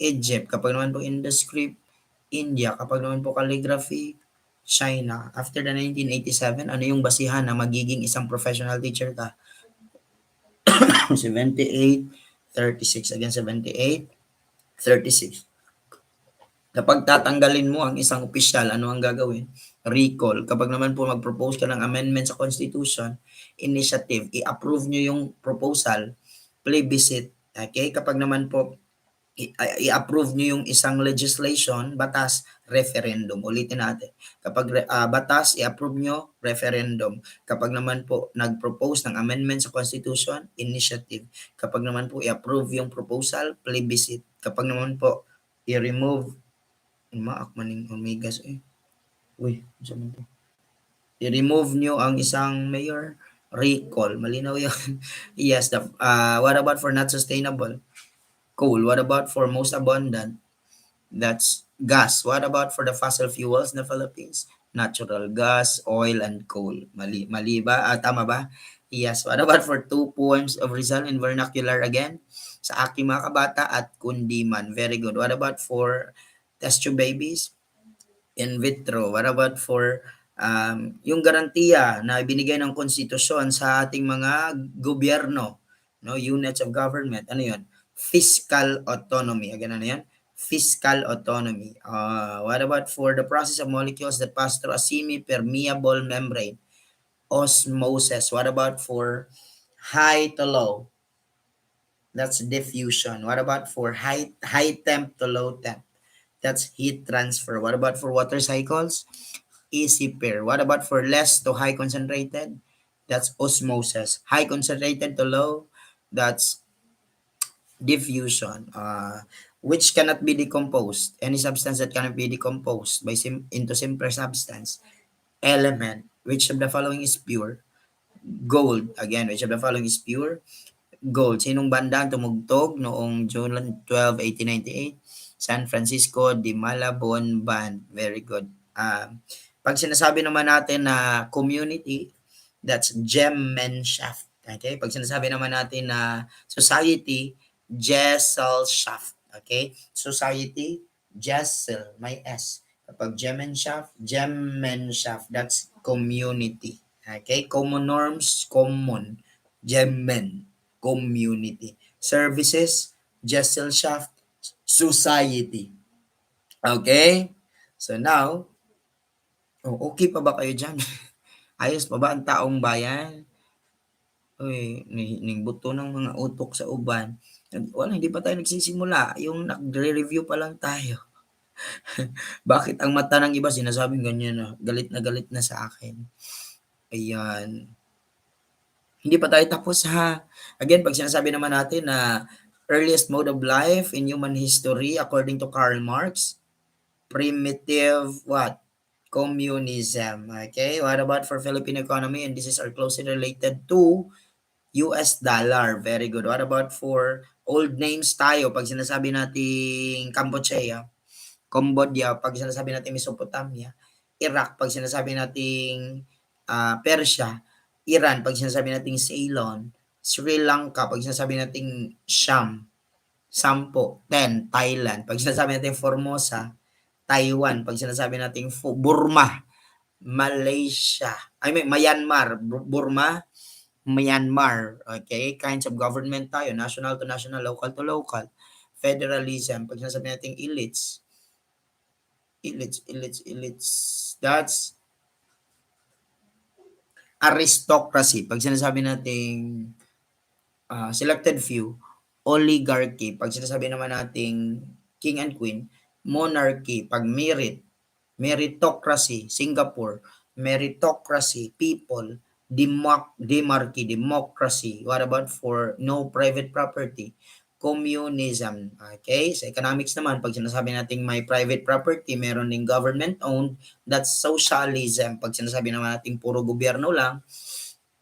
Egypt. Kapag naman po Indus script, India. Kapag naman po calligraphy, China. After the 1987, ano yung basihan na magiging isang professional teacher ka? 78, 36. Again, 78, 36. Kapag tatanggalin mo ang isang opisyal, ano ang gagawin? Recall. Kapag naman po mag-propose ka ng amendment sa Constitution, initiative, i-approve nyo yung proposal, plebiscite. Okay? Kapag naman po i-approve nyo yung isang legislation, batas, referendum. Ulitin natin. Kapag batas, i-approve nyo, referendum. Kapag naman po nag-propose ng amendment sa Constitution, initiative. Kapag naman po i-approve yung proposal, plebiscite. Kapag naman po i-remove, maak maning omegas Uy, saan to? I-remove nyo ang isang mayor, recall. Malinaw yun. Yes, what about for not sustainable? Coal. What about for most abundant? That's gas. What about for the fossil fuels in the Philippines? Natural gas, oil, and coal. Mali ba? Tama ba? Yes. What about for 2 poems of Rizal in vernacular again? Sa aking mga kabata at kundiman. Very good. What about for test tube babies? In vitro. What about for yung garantiya na ibinigay ng konstitusyon sa ating mga gobyerno, no, units of government? Ano 'yon? Fiscal autonomy. Again, ano 'yan? Fiscal autonomy. What about for the process of molecules that pass through a semi-permeable membrane? Osmosis. What about for high to low? That's diffusion. What about for high temp to low temp? That's heat transfer. What about for water cycles? Easy pair. What about for less to high concentrated? That's osmosis. High concentrated to low, that's diffusion. Which cannot be decomposed. Any substance that cannot be decomposed into simpler substance. Element. Which of the following is pure? Gold. Again, which of the following is pure? Gold. Sinong banda ang tumugtog noong June 12, 1898? San Francisco de Malabon Band. Very good. Pag sinasabi naman natin na community, that's Gemeinschaft. Okay? Pag sinasabi naman natin na society, Gesellschaft. Okay? Society, Gesell, may S. Kapag Gemeinschaft, that's community. Okay? Common norms, common. Gemen, community. Services, Gesellschaft, society. Okay? So now, okay pa ba kayo dyan? Ayos pa ba ang taong bayan? Uy, buto ng mga utok sa uban. Wala, hindi pa tayo nagsisimula. Yung nagre-review pa lang tayo. Bakit ang mata ng iba sinasabing ganyan na galit na sa akin? Ayan. Hindi pa tayo tapos ha. Again, pag sinasabi naman natin na earliest mode of life in human history according to Karl Marx, primitive what? Communism. Okay? What about for Philippine economy? And this is are closely related to US dollar. Very good. What about for old names tayo? Pag sinasabi nating Cambodia, pag sinasabi natin Mesopotamia, Iraq, pag sinasabi nating Persia, Iran, pag sinasabi nating Ceylon, Sri Lanka, pag sinasabi nating Sham, 10, Thailand, pag sinasabi natin Formosa, Taiwan, pag sinasabi nating Burma, Malaysia, Myanmar, Burma, Myanmar, okay? Kinds of government tayo, national to national, local to local. Federalism, pag sinasabi natin elites, that's aristocracy. Pag sinasabi nating selected few, oligarchy. Pag sinasabi naman nating king and queen, monarchy. Pag meritocracy, Singapore, meritocracy, people, democracy. What about for no private property? communism. Okay? Sa economics naman, pag sinasabi nating may private property, meron ding government-owned, that's socialism. Pag sinasabi naman nating puro gobyerno lang,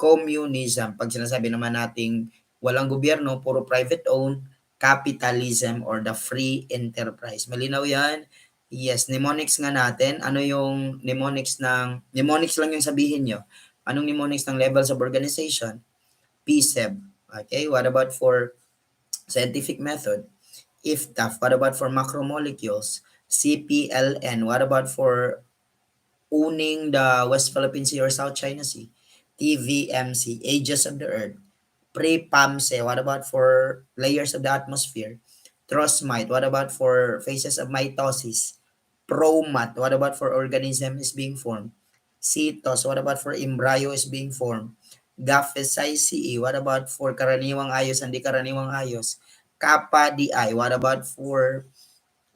communism. Pag sinasabi naman nating walang gobyerno, puro private-owned, capitalism or the free enterprise. Malinaw yan? Yes, mnemonics nga natin. Ano yung mnemonics lang yung sabihin nyo. Anong mnemonics ng levels of organization? PSEB. Okay, what about for scientific method? IFTAF. What about for macromolecules? CPLN. What about for owning the West Philippine Sea or South China Sea? TVMC. Ages of the Earth. Pre-PAMSE. What about for layers of the atmosphere? Trosmite. What about for phases of mitosis? Promat. What about for organism is being formed? Cetos. What about for embryo is being formed? Gaphysicae. What about for karaniwang ayos and di karaniwang ayos? Kappa di. What about for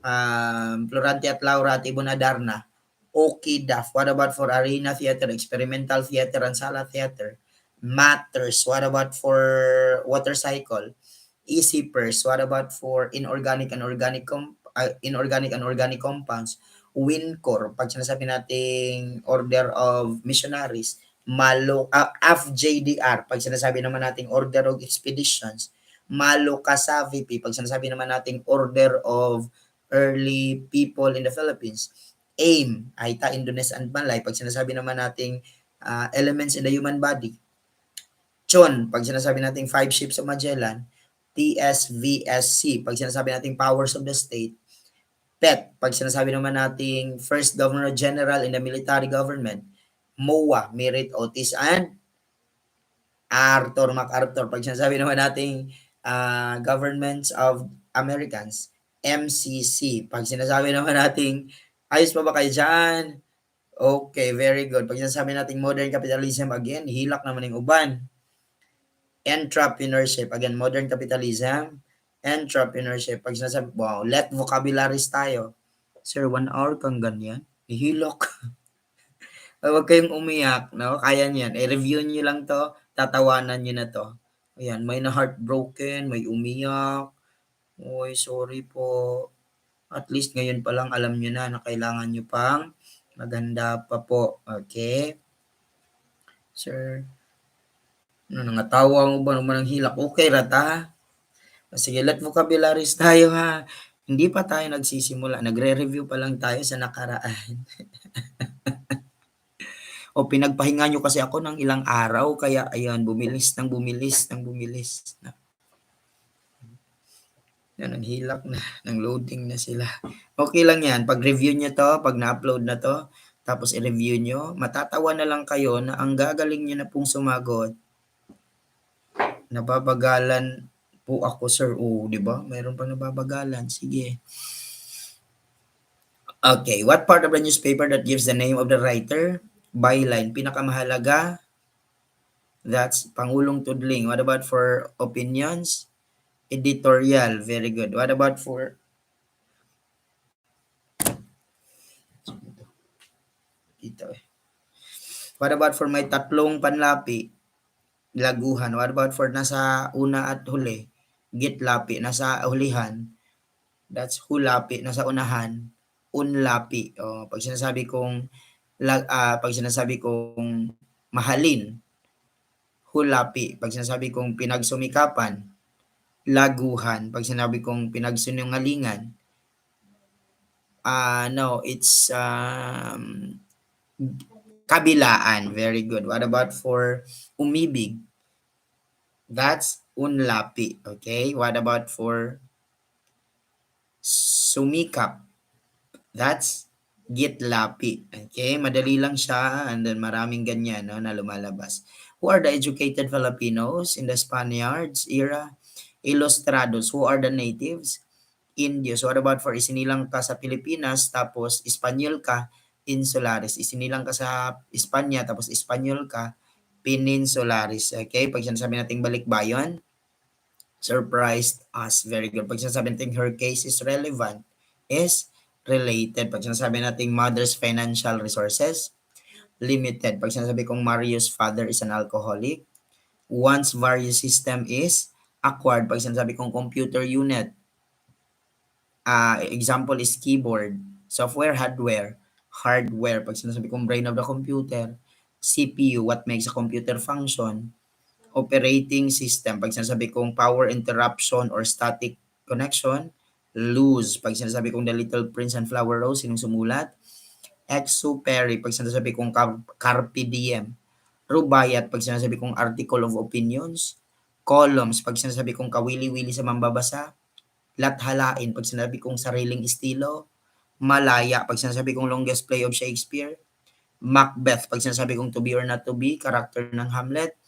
Florante at Laura at Ibon Adarna? Okidaf. What about for arena theater, experimental theater, and sala theater? Matters. What about for water cycle? Easy purse. What about for inorganic and organic compounds? WinCor. Pag sinasabi nating order of missionaries, FJDR. Pag sinasabi naman nating order of expeditions, Malokasavipi. Pag sinasabi naman nating order of early people in the Philippines, AIM, Aita, Indonesia, and Malay. Pag sinasabi naman nating elements in the human body, Chon, pag sinasabi nating five ships of Magellan, TSVSC, pag sinasabi nating powers of the state, PET, pag sinasabi naman nating first governor general in the military government, MOA, Merit Otis, and Arthur MacArthur. Pag sinasabi naman nating governments of Americans, MCC. Pag sinasabi naman nating, ayos pa ba kayo dyan? Okay, very good. Pag sinasabi nating modern capitalism, again, hilak naman yung uban. Entrepreneurship, again, modern capitalism, entrepreneurship. Pag sinasabi, wow, let vocabularies tayo. Sir, 1 hour kang ganyan? Ihilok. Huwag kayong umiyak, no? Kaya niyan. I-review niyo lang to, tatawanan niyo na to. Ayan, may na heartbroken, may umiyak. Oy, sorry po. At least ngayon pa lang alam niyo na kailangan niyo pang maganda pa po. Okay? Sir, nangatawa mo ba naman ng hilak? Okay, rata. Sige, let vocabularies tayo ha. Hindi pa tayo nagsisimula. Nagre-review pa lang tayo sa nakaraan. O pinagpahinga nyo kasi ako ng ilang araw, kaya ayan, bumilis. Yan, ang hilak na, ng loading na sila. Okay lang yan, pag-review nyo to, pag na-upload na to, tapos i-review nyo, matatawa na lang kayo na ang gagaling nyo na pong sumagot. Nababagalan po ako, sir. O, di ba? Mayroon pang nababagalan. Sige. Okay, what part of the newspaper that gives the name of the writer? Byline, pinakamahalaga. That's Pangulong Tudling. What about for opinions? Editorial, very good. What about for dito eh. What about for may tatlong panlapi? Laguhan. What about for nasa una at huli? Gitlapi, nasa hulihan. That's hulapi, nasa unahan. Unlapi. Oh, pag sinasabi kong mahalin, hulapi. Pag sinasabi kong pinagsumikapan, laguhan. Pag sinabi kong pinagsinungalingan, no, it's kabilaan. Very good. What about for umibig? That's unlapi. Okay. What about for sumikap? That's gitlapi. Okay. Madali lang siya and then maraming ganyan no, na lumalabas. Who are the educated Filipinos in the Spaniards era? Ilustrados. Who are the natives? Indios. What about for isinilang ka sa Pilipinas tapos Espanyol ka? Insularis. Isinilang ka sa Espanya tapos Espanyol ka? Peninsularis. Okay? Pag sinasabi natin balikbayon, surprised us. Very good. Pag sinasabi natin her case is relevant, is related. Pag sinasabi natin mother's financial resources, limited. Pag sinasabi kong Mario's father is an alcoholic, one's various system is Acquired, pag sinasabi kong computer unit, example is keyboard. Software, hardware. Hardware, pag sinasabi kong brain of the computer. CPU, what makes a computer function. Operating system, pag sinasabi kong power interruption or static connection. Lose, pag sinasabi kong The Little Prince and Flower Rose, sinong sumulat. Exupéry, pag sinasabi kong carpe diem. Rubaiyat, pag sinasabi kong article of opinions. Columns, pag sinasabi kong kawili-wili sa mambabasa. Lathalain, pag sinabi kong sariling estilo. Malaya, pag sinasabi kong longest play of Shakespeare. Macbeth, pag sinasabi kong to be or not to be, character ng Hamlet.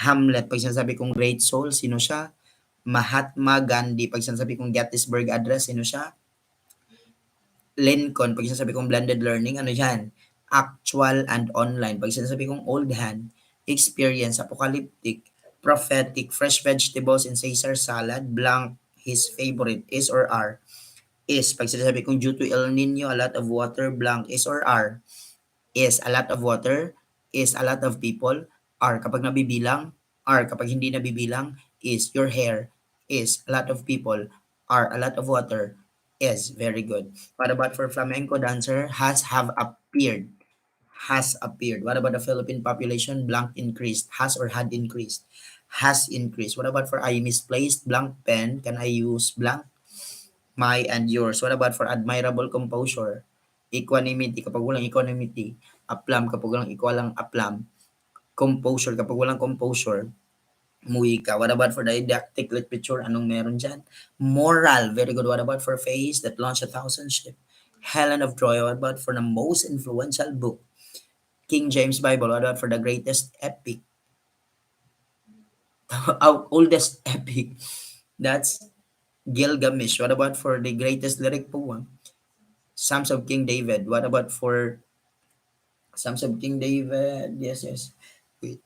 Hamlet, pag sinasabi kong great soul, sino siya? Mahatma Gandhi, pag sinasabi kong Gettysburg Address, sino siya? Lincoln, pag sinasabi kong blended learning, ano yan? Actual and online. Pag sinasabi kong old hand, experience, apocalyptic, prophetic, fresh vegetables in Caesar salad, blank, his favorite, is or are. Is, pag sinasabi kong due to El Nino, a lot of water, blank, is or are. Is, a lot of water, is, a lot of people, are, kapag nabibilang, are, kapag hindi nabibilang, is, your hair, is, a lot of people, are, a lot of water, is, very good. What about for flamenco dancer? Has, have appeared, has appeared. What about the Philippine population? Blank increased, has or had increased, has increased. What about for I misplaced, blank pen, can I use blank? My and yours. What about for admirable composure? Equanimity, kapag walang equanimity. Aplomb, kapag walang walang aplomb. Composure, kapag walang composure. Umuwi ka. What about for didactic literature? Anong meron dyan? Moral, very good. What about for Faith that launched a thousand ship? Helen of Troy, what about for the most influential book? King James Bible, what about for the greatest epic? Our oldest epic? That's Gilgamesh. What about for the greatest lyric poem? Psalms of King David. What about for Psalms of King David? Yes, yes. Wait.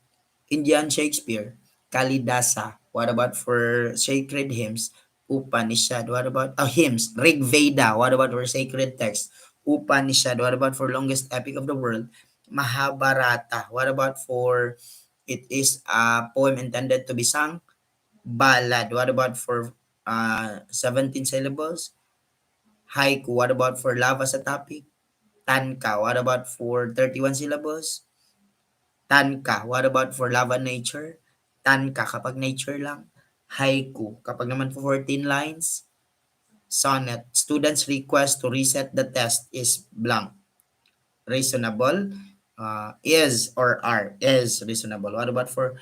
Indian Shakespeare. Kalidasa. What about for sacred hymns? Upanishad. What about hymns? Rig Veda. What about for sacred text? Upanishad. What about for longest epic of the world? Mahabharata. What about for it is a poem intended to be sung? Ballad. What about for 17 syllables? Haiku. What about for lava sa topic? Tanka. What about for 31 syllables? Tanka. What about for lava nature? Tanka kapag nature lang. Haiku. Kapag naman for 14 lines. Sonnet. Students' request to reset the test is blank. Reasonable. Is or are. Is reasonable. What about for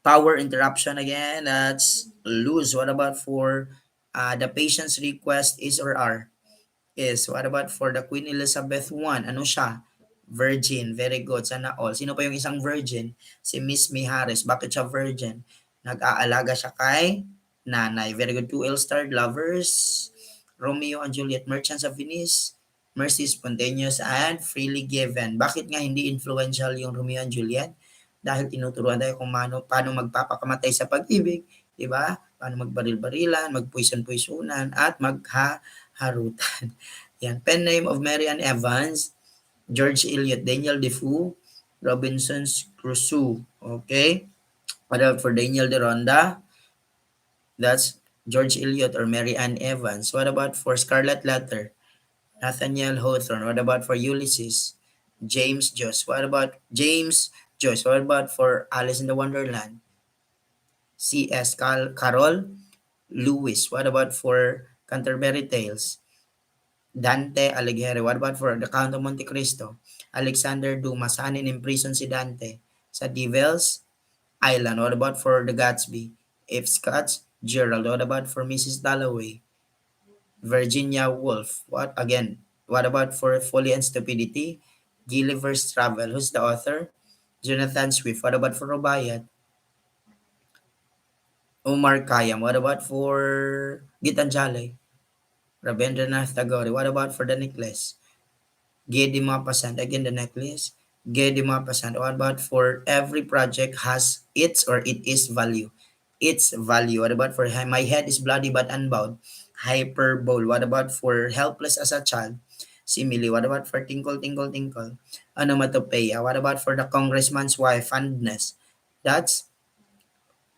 power interruption again? That's lose. What about for the patient's request is or are? Is. What about for the Queen Elizabeth I? Ano siya? Virgin. Very good. Sana all. Sino pa yung isang virgin? Si Miss Mihares. Bakit siya virgin? Nag-aalaga siya kay nanay. Very good. Two ill-starred lovers. Romeo and Juliet. Merchants of Venice. Mercy, spontaneous, and freely given. Bakit nga hindi influential yung Romeo and Juliet? Dahil tinuturuan tayo kung paano magpapakamatay sa pag-ibig. Diba? Paano magbaril-barilan, magpuison-puisunan, at maghaharutan. Yan. Pen name of Mary Ann Evans, George Eliot, Daniel Defoe, Robinson's Crusoe. Okay? What about for Daniel de Ronda? That's George Eliot or Mary Ann Evans. What about for Scarlet Letter? Nathaniel Hawthorne. What about for Ulysses? James Joyce. What about James Joyce? What about for Alice in the Wonderland? C.S. Carol Lewis. What about for Canterbury Tales? Dante Alighieri. What about for The Count of Monte Cristo? Alexander Dumas. Saan in-imprison si Dante? Sa Devil's Island. What about for The Gatsby? F. Scott Gerald. What about for Mrs. Dalloway? Virginia Woolf. What about for Folly and Stupidity? Gulliver's Travel. Who's the author? Jonathan Swift. What about for Rubaiyat? Omar Khayyam. What about for Gitanjali? Rabindranath Tagore. What about for The Necklace? Gay de Maupassant. Again, The Necklace. Gay de Maupassant. What about for every project has its or it is value? Its value. What about for my head is bloody but unbound? Hyperbole. What about for helpless as a child? Simile. What about for tinkle, tinkle, tinkle? Onomatopoeia. What about for the congressman's wife? Fondness. That's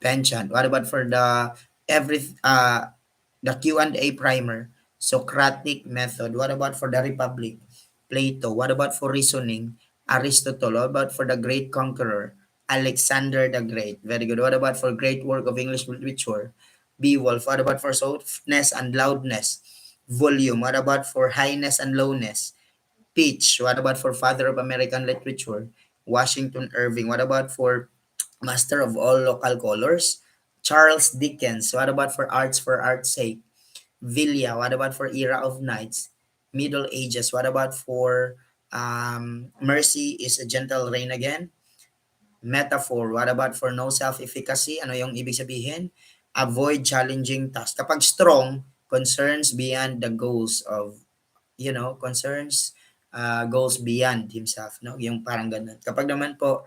penchant? What about for the Q&A primer? Socratic method. What about for the Republic? Plato. What about for reasoning? Aristotle. What about for the great conqueror? Alexander the Great. Very good. What about for great work of English literature? Beowulf. What about for softness and loudness? Volume. What about for highness and lowness? Pitch. What about for father of American literature? Washington Irving. What about for master of all local colors? Charles Dickens. What about for art's sake? Villa. What about for era of knights? Middle Ages. What about for mercy is a gentle rain again? Metaphor. What about for no self-efficacy? Ano yung ibig sabihin? Avoid challenging tasks. Kapag strong, concerns beyond the goals of concerns goals beyond himself, no? Yung parang ganun. Kapag naman po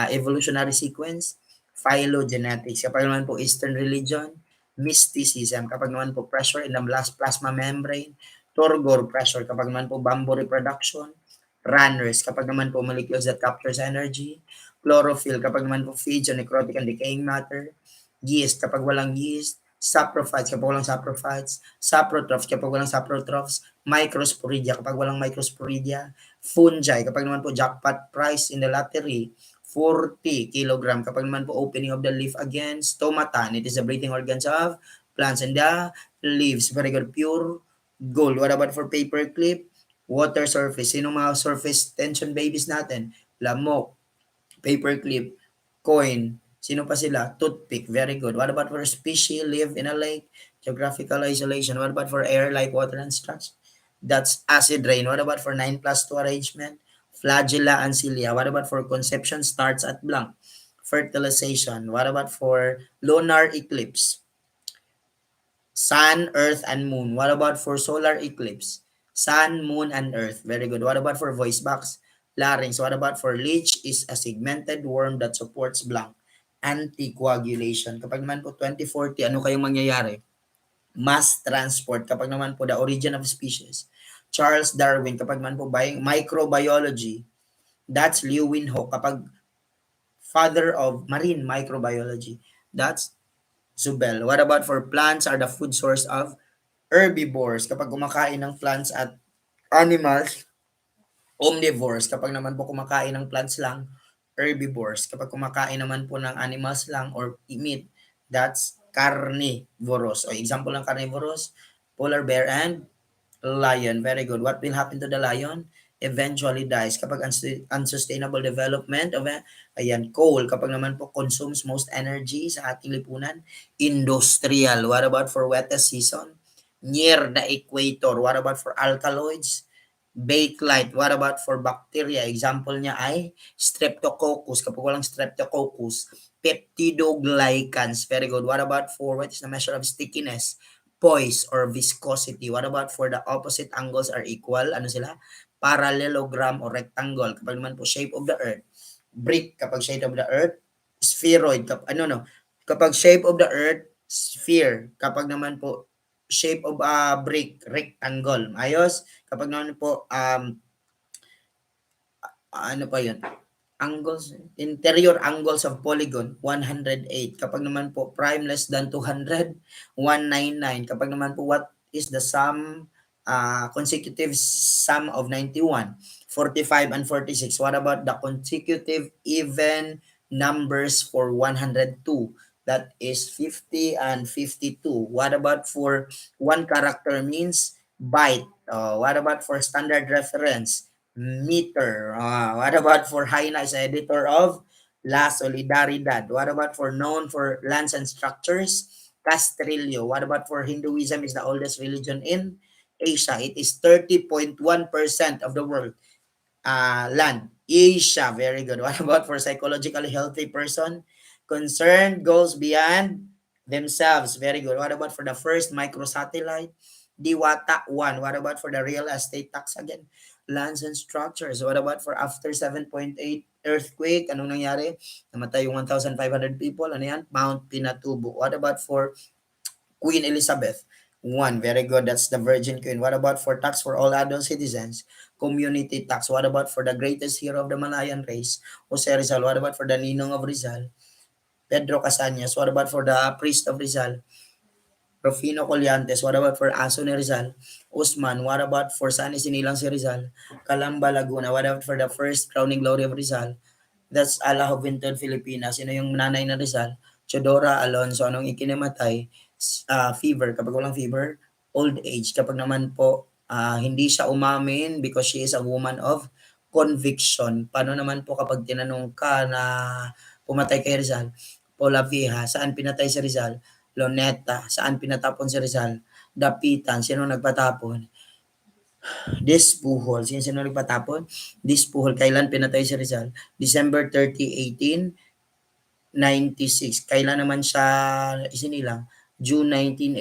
evolutionary sequence, phylogenetics. Kapag naman po Eastern religion, mysticism. Kapag naman po pressure in the plasma membrane, turgor pressure. Kapag naman po bamboo reproduction, runners. Kapag naman po molecules that captures energy, chlorophyll. Kapag naman po feeds on necrotic and decaying matter, yeast. Kapag walang yeast, saprophytes. Kapag walang saprophytes, saprotrophs. Kapag walang saprotrophs, microsporidia kapag walang microsporidia, fungi kapag naman po jackpot price in the lottery, 40 kilogram kapag naman po opening of the leaf again, stomata, it is the breathing organs of plants and the leaves. Very good. Pure gold. What about for paper clip? Water surface. Sino mga surface tension babies natin? Lamok, paperclip, coin. Sino pa sila? Toothpick. Very good. What about for species live in a lake? Geographical isolation. What about for air like water and structure? That's acid rain. What about for 9 plus 2 arrangement? Flagella and cilia. What about for conception starts at blank? Fertilization. What about for lunar eclipse? Sun, Earth, and Moon. What about for solar eclipse? Sun, Moon, and Earth. Very good. What about for voice box? Larynx. What about for leech is a segmented worm that supports blank. Anticoagulation. Kapag naman po 2040, ano kayong mangyayari? Mass transport. Kapag naman po the origin of species. Charles Darwin. Kapag naman po microbiology. That's Leeuwenhoek. Kapag father of marine microbiology. That's Zubel. What about for plants are the food source of herbivores? Kapag kumakain ng plants at animals, omnivores. Kapag naman po kumakain ng plants lang, herbivores. Kapag kumakain naman po ng animals lang or meat, that's carnivorous. O example ng carnivorous, polar bear and lion. Very good. What will happen to the lion? Eventually dies. Kapag unsustainable development of ayan, coal. Kapag naman po consumes most energy sa ating lipunan, industrial. What about for wettest season? Near the equator. What about for alkaloids? Bakelite. What about for bacteria? Example niya ay Streptococcus. Kapag walang Streptococcus, peptidoglycans. Very good. What about for what is the measure of stickiness? Poise or viscosity. What about for the opposite angles are equal? Ano sila? Parallelogram or rectangle. Kapag naman po shape of the earth, brick. Kapag shape of the earth, spheroid. Kapag shape of the earth, sphere. Kapag naman po shape of a brick, rectangle. Ayos? Kapag naman po ano pa yun? Angles, interior angles of polygon, 108. Kapag naman po prime less than 200, 199. Kapag naman po what is the sum, consecutive sum of 91, 45, and 46. What about the consecutive even numbers for 102? That is 50 and 52. What about for one character means byte? What about for standard reference? Meter. What about for Haina is editor of La Solidaridad? What about for known for lands and structures? Castrillo. What about for Hinduism is the oldest religion in Asia? It is 30.1% of the world land. Asia. Very good. What about for psychologically healthy person? Concern goes beyond themselves. Very good. What about for the first microsatellite? Diwata 1. What about for the real estate tax again? Lands and structures. What about for after 7.8 earthquake? Anong nangyari? Namatay yung 1,500 people. Ano yan? Mount Pinatubo. What about for Queen Elizabeth? 1. Very good. That's the Virgin Queen. What about for tax for all adult citizens? Community tax. What about for the greatest hero of the Malayan race? Jose Rizal. What about for the Ninong of Rizal? Pedro Casañas, what about for the priest of Rizal? Rufino Collantes, what about for Aso ni Rizal? Usman, what about for San Isinilang si Rizal? Calamba Laguna, what about for the first crowning glory of Rizal? That's Ala Juventud Filipina. Sino yung nanay na Rizal? Chodora Alonso. Anong ikinamatay? Fever. Kapag walang fever, old age. Kapag naman po, hindi siya umamin because she is a woman of conviction. Paano naman po kapag tinanong ka na pumatay kay Rizal? Paula Vieja, saan pinatay si Rizal? Loneta, saan pinatapon si Rizal? Dapitan, sino nagpatapon? Dispuhol, sino nagpatapon? Dispuhol, kailan pinatay si Rizal? December 30, 1896. Kailan naman siya isinilang? June 19,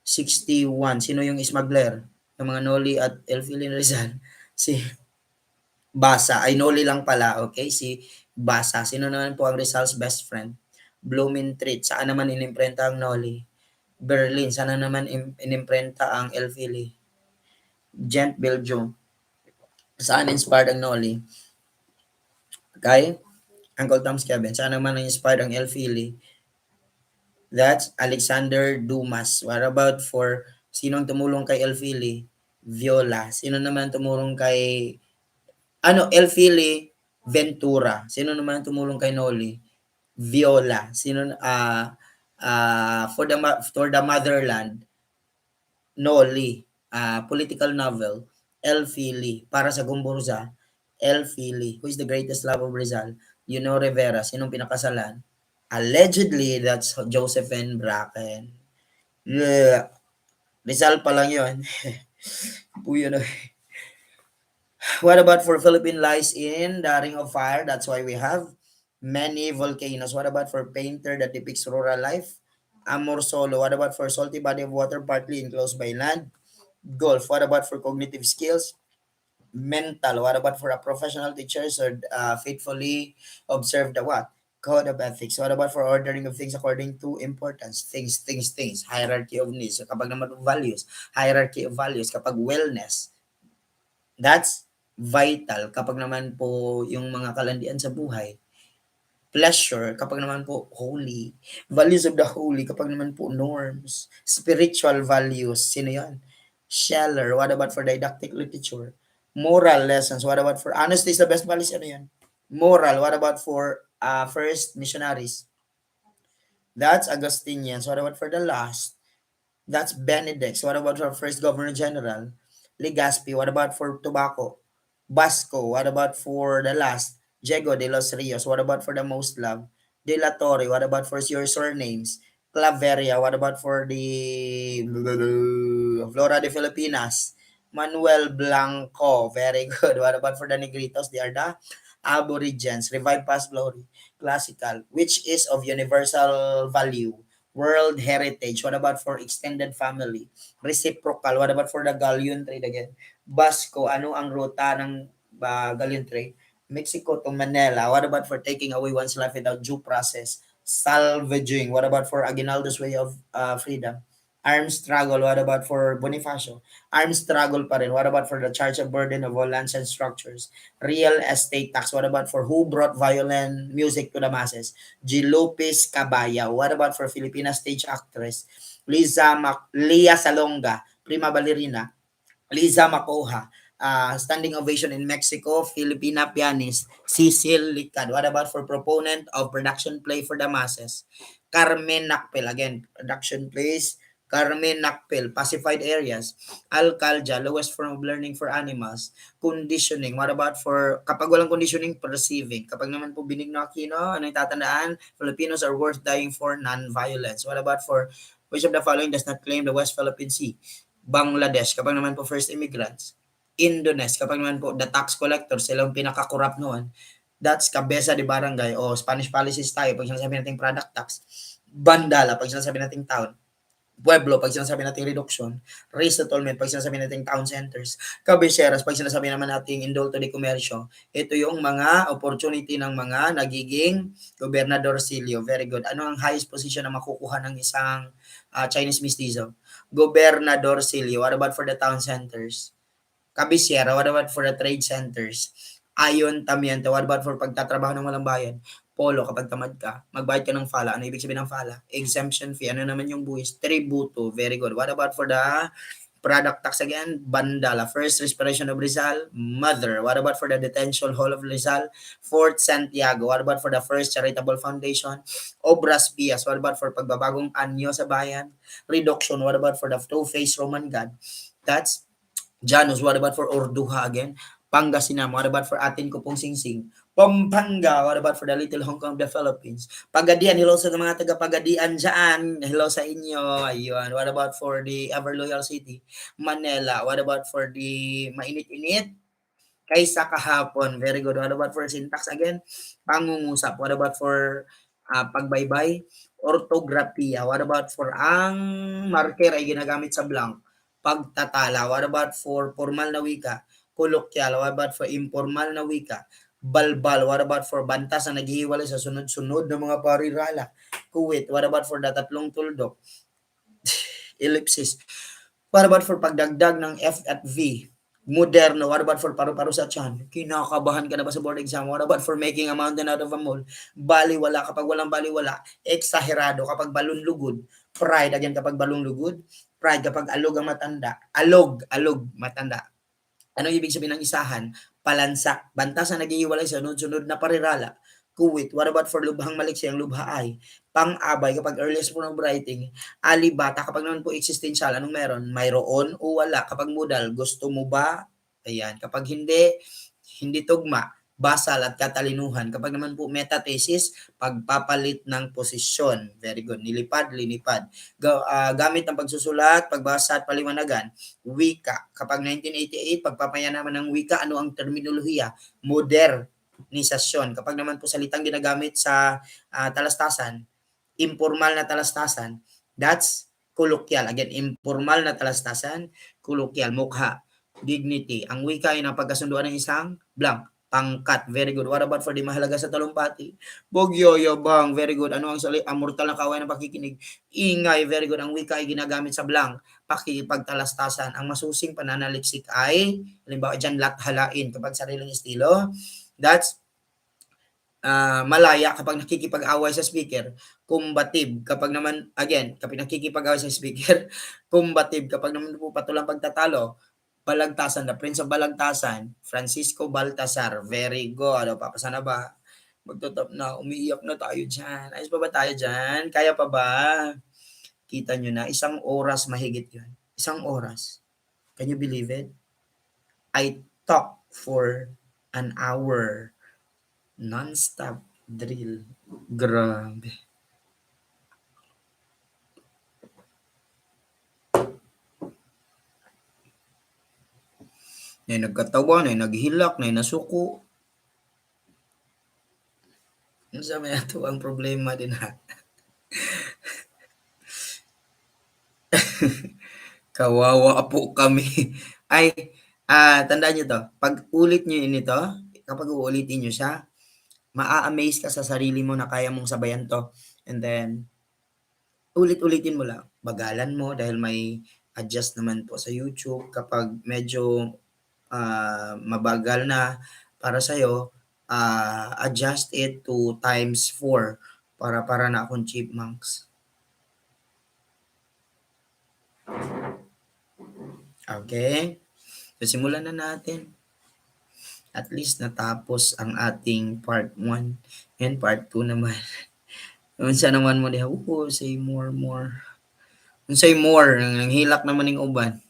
1861. Sino yung smuggler ng mga Noli at Elfilin Rizal? Si Basa. Ay, Noli lang pala, okay? Si Basa. Sino naman po ang Rizal's best friend? Blumentritt. Saan naman inimprenta ang Noli? Berlin. Saan naman inimprenta ang Elfili? Gent, Belgium. Saan inspired ang Noli? Kay Uncle Tom's Cabin. Saan naman inspired ang Elfili? That's Alexander Dumas. What about for sinong tumulong kay Elfili? Viola. Sino naman tumulong kay Elfili? Ventura. Sino naman tumulong kay Noli? Viola. Sino for the motherland? Noli. Political novel. Elfili. Para sa Gumburza. Elfili. Who is the greatest love of Rizal? Leonor Rivera. Sinong pinakasalan? Allegedly, that's Josephine Bracken. Yeah. Rizal pa lang yun. Puyo na. What about for Philippine lies in the Ring of Fire? That's why we have many volcanoes. What about for painter that depicts rural life? Amor Solo. What about for salty body of water partly enclosed by land? Golf. What about for cognitive skills? Mental. What about for a professional teacher or faithfully observe the what? Code of ethics. What about for ordering of things according to importance? Things. Hierarchy of needs. So kapag naman values, hierarchy of values. Kapag wellness, that's vital. Kapag naman po yung mga kalandian sa buhay, pleasure, kapag naman po holy, values of the holy, kapag naman po norms, spiritual values, sino yan? Scheller, what about for didactic literature? Moral lessons, what about for honesty is the best policy, ano yan? Moral, what about for first missionaries? That's Augustinians, what about for the last? That's Benedict, what about for first governor general? Legazpi, what about for tobacco? Basco, what about for the last? Diego de los Rios, what about for the most loved? De La Torre, what about for your surnames? Claveria, what about for the Flora de Filipinas? Manuel Blanco, very good. What about for the Negritos? They are the Aborigines. Revive past glory. Classical, which is of universal value. World heritage. What about for extended family? Reciprocal. What about for the galleon trade again? Basco, ano ang ruta ng galleon trade? Mexico to Manila. What about for taking away one's life without due process? Salvaging. What about for Aguinaldo's way of freedom? Armed struggle. What about for Bonifacio? Armed struggle pa rin. What about for the charge of burden of all lands and structures? Real estate tax. What about for who brought violin music to the masses? G. Lopez Cabaya. What about for Filipina stage actress? Lia Salonga, prima ballerina. Liza Macoja, standing ovation in Mexico. Filipina pianist Cecil Licad. What about for proponent of production play for the masses? Carmen Nakpil, again, production plays. Carmen Nakpil, pacified areas. Alcalja, lowest form of learning for animals. Conditioning, what about for, kapag walang conditioning, perceiving. Kapag naman po Benigno Aquino, ano yung tatandaan? Filipinos are worth dying for non-violence. What about for, which of the following does not claim the West Philippine Sea? Bangladesh, kapag naman po first immigrants. Indonesia, kapag naman po the tax collector, sila yung pinaka-corrupt noon. That's Cabeza de Barangay o Spanish policies tayo pag sinasabi natin product tax. Bandala, pag sinasabi natin town. Pueblo, pag sinasabi natin reduction. Resettlement, pag sinasabi natin town centers. Cabeceras, pag sinasabi naman natin indulto de comercio. Ito yung mga opportunity ng mga nagiging Gobernador Silio. Very good. Ano ang highest position na makukuha ng isang Chinese mestizo? Gobernador Silio. What about for the town centers? Cabecera. What about for the trade centers? Ayon Tamiento. What about for pagtatrabaho ng walang bayan? polo kapag tamad ka, magbayad ka ng FALA. Ano ibig sabihin ng FALA? Exemption fee. Ano naman yung buwis? Tributo. Very good. What about for the product tax again? Bandala. First, Respiration of Rizal. Mother. What about for the Detention Hall of Rizal? Fort Santiago. What about for the First Charitable Foundation? Obras Pias. What about for pagbabagong anyo sa bayan? Reduction. What about for the two-faced Roman God? That's Janus. What about for Orduha again? Pangasinan. What about for atin ko pong singsing? Pampanga. What about for the Little Hong Kong of the Philippines? Pagadian. Hello sa mga taga Pagadian dyan. Hello sa inyo. Ayun. What about for the Ever Loyal City? Manila. What about for the mainit-init? Kaysa kahapon. Very good. What about for syntax again? Pangungusap. What about for pagbaybay? Ortography. What about for ang marker ay ginagamit sa blank? Pagtatala. What about for formal na wika? Kolokyal. What about for informal na wika? Balbal. What about for bantas na naghihiwalay sa sunod-sunod na mga parirala? Kuwit. What about for tatlong tuldok? Ellipsis. What about for pagdagdag ng F at V? Moderno. What about for paru-paro sa tiyan? Kinakabahan ka na ba sa board exam? What about for making a mountain out of a mole? Baliwala kapag walang baliwala. Exagerado kapag balon lugod. Pride again kapag balong lugod. Pride kapag alog ang matanda. Alog, matanda. Anong ibig sabihin ng isahan? Palansa. Bantas na naghihiwalay sa sunod-sunod na parirala. Kuwit. What about for lubhang maliksi? Ang lubha ay pang-abay kapag earliest form of writing. Alibata kapag naman po existential. Anong meron? Mayroon o wala. Kapag modal, gusto mo ba? Ayan. Kapag hindi tugma. Basal at katalinuhan. Kapag naman po metathesis, pagpapalit ng posisyon. Very good. Nilipad, linipad. Gamit ng pagsusulat, pagbasa at paliwanagan. Wika. Kapag 1988, pagpapaya naman ng wika, ano ang terminolohiya? Modernisasyon. Kapag naman po salitang ginagamit sa talastasan, informal na talastasan, that's kolokyal. Again, informal na talastasan, kolokyal, mukha, dignity. Ang wika ay napagkasunduan ng isang blank. Pangkat. Very good. What about for di mahalaga sa talumpati? Bogyoyabang. Very good. Ano ang mortal na kaaway ng pakikinig? Ingay. Very good. Ang wika ay ginagamit sa blank. Pakikipagtalastasan. Ang masusing pananaliksik ay, halimbawa dyan, lathalain kapag sariling estilo. That's malaya kapag nakikipag-away sa speaker. Combative kapag naman, again, kapag nakikipag-away sa speaker. Combative kapag naman po patulang pagtatalo. Balagtasan, the Prince of Balagtasan, Francisco Baltasar. Very good. O, papasa na ba? Magtutop na. Umiiyak na tayo dyan. Ayos pa ba tayo dyan? Kaya pa ba? Kita nyo na, 1 oras mahigit yun. 1 oras. Can you believe it? I talk for an hour. Non-stop drill. Grabe. Na nagkatawa, na naghilak, na nasuko. Ano sa may ato ang problema din ha? Kawawa po kami. Ay, tandaan nyo to. Pag ulit nyo nito, kapag uulitin nyo siya, maa-amaze ka sa sarili mo na kaya mong sabayan to. And then, ulit-ulitin mo lang. Bagalan mo dahil may adjust naman po sa YouTube. Kapag medyo mabagal na para sa'yo, adjust it to ×4 para na akong chipmunks. Okay? So, simulan na natin. At least natapos ang ating part 1 and part 2 naman. Unsa naman mo diha, say more. Unsay more, ang hilak naman ng uban.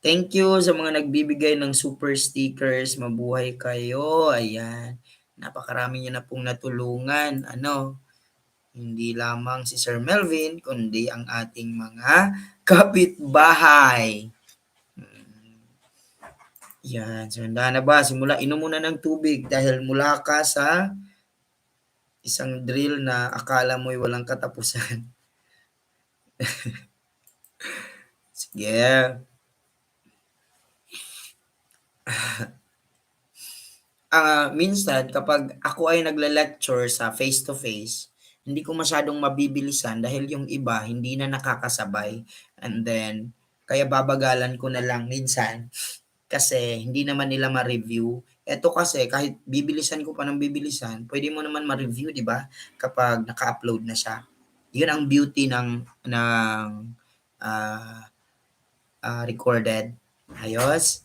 Thank you sa mga nagbibigay ng super stickers. Mabuhay kayo. Ayan. Napakarami niyo na pong natulungan. Hindi lamang si Sir Melvin, kundi ang ating mga kapitbahay. Yan. So, handa na ba? Simula, inom muna ng tubig dahil mula ka sa isang drill na akala mo'y walang katapusan. Sige. Minsan kapag ako ay nagle-lecture sa face-to-face, hindi ko masyadong mabibilisan dahil yung iba hindi na nakakasabay. And then, kaya babagalan ko na lang minsan kasi hindi naman nila ma-review. Eto kasi kahit bibilisan ko pa ng bibilisan, pwede mo naman ma-review, 'di ba, kapag naka-upload na siya. 'Yun ang beauty ng, ah, recorded. Ayos?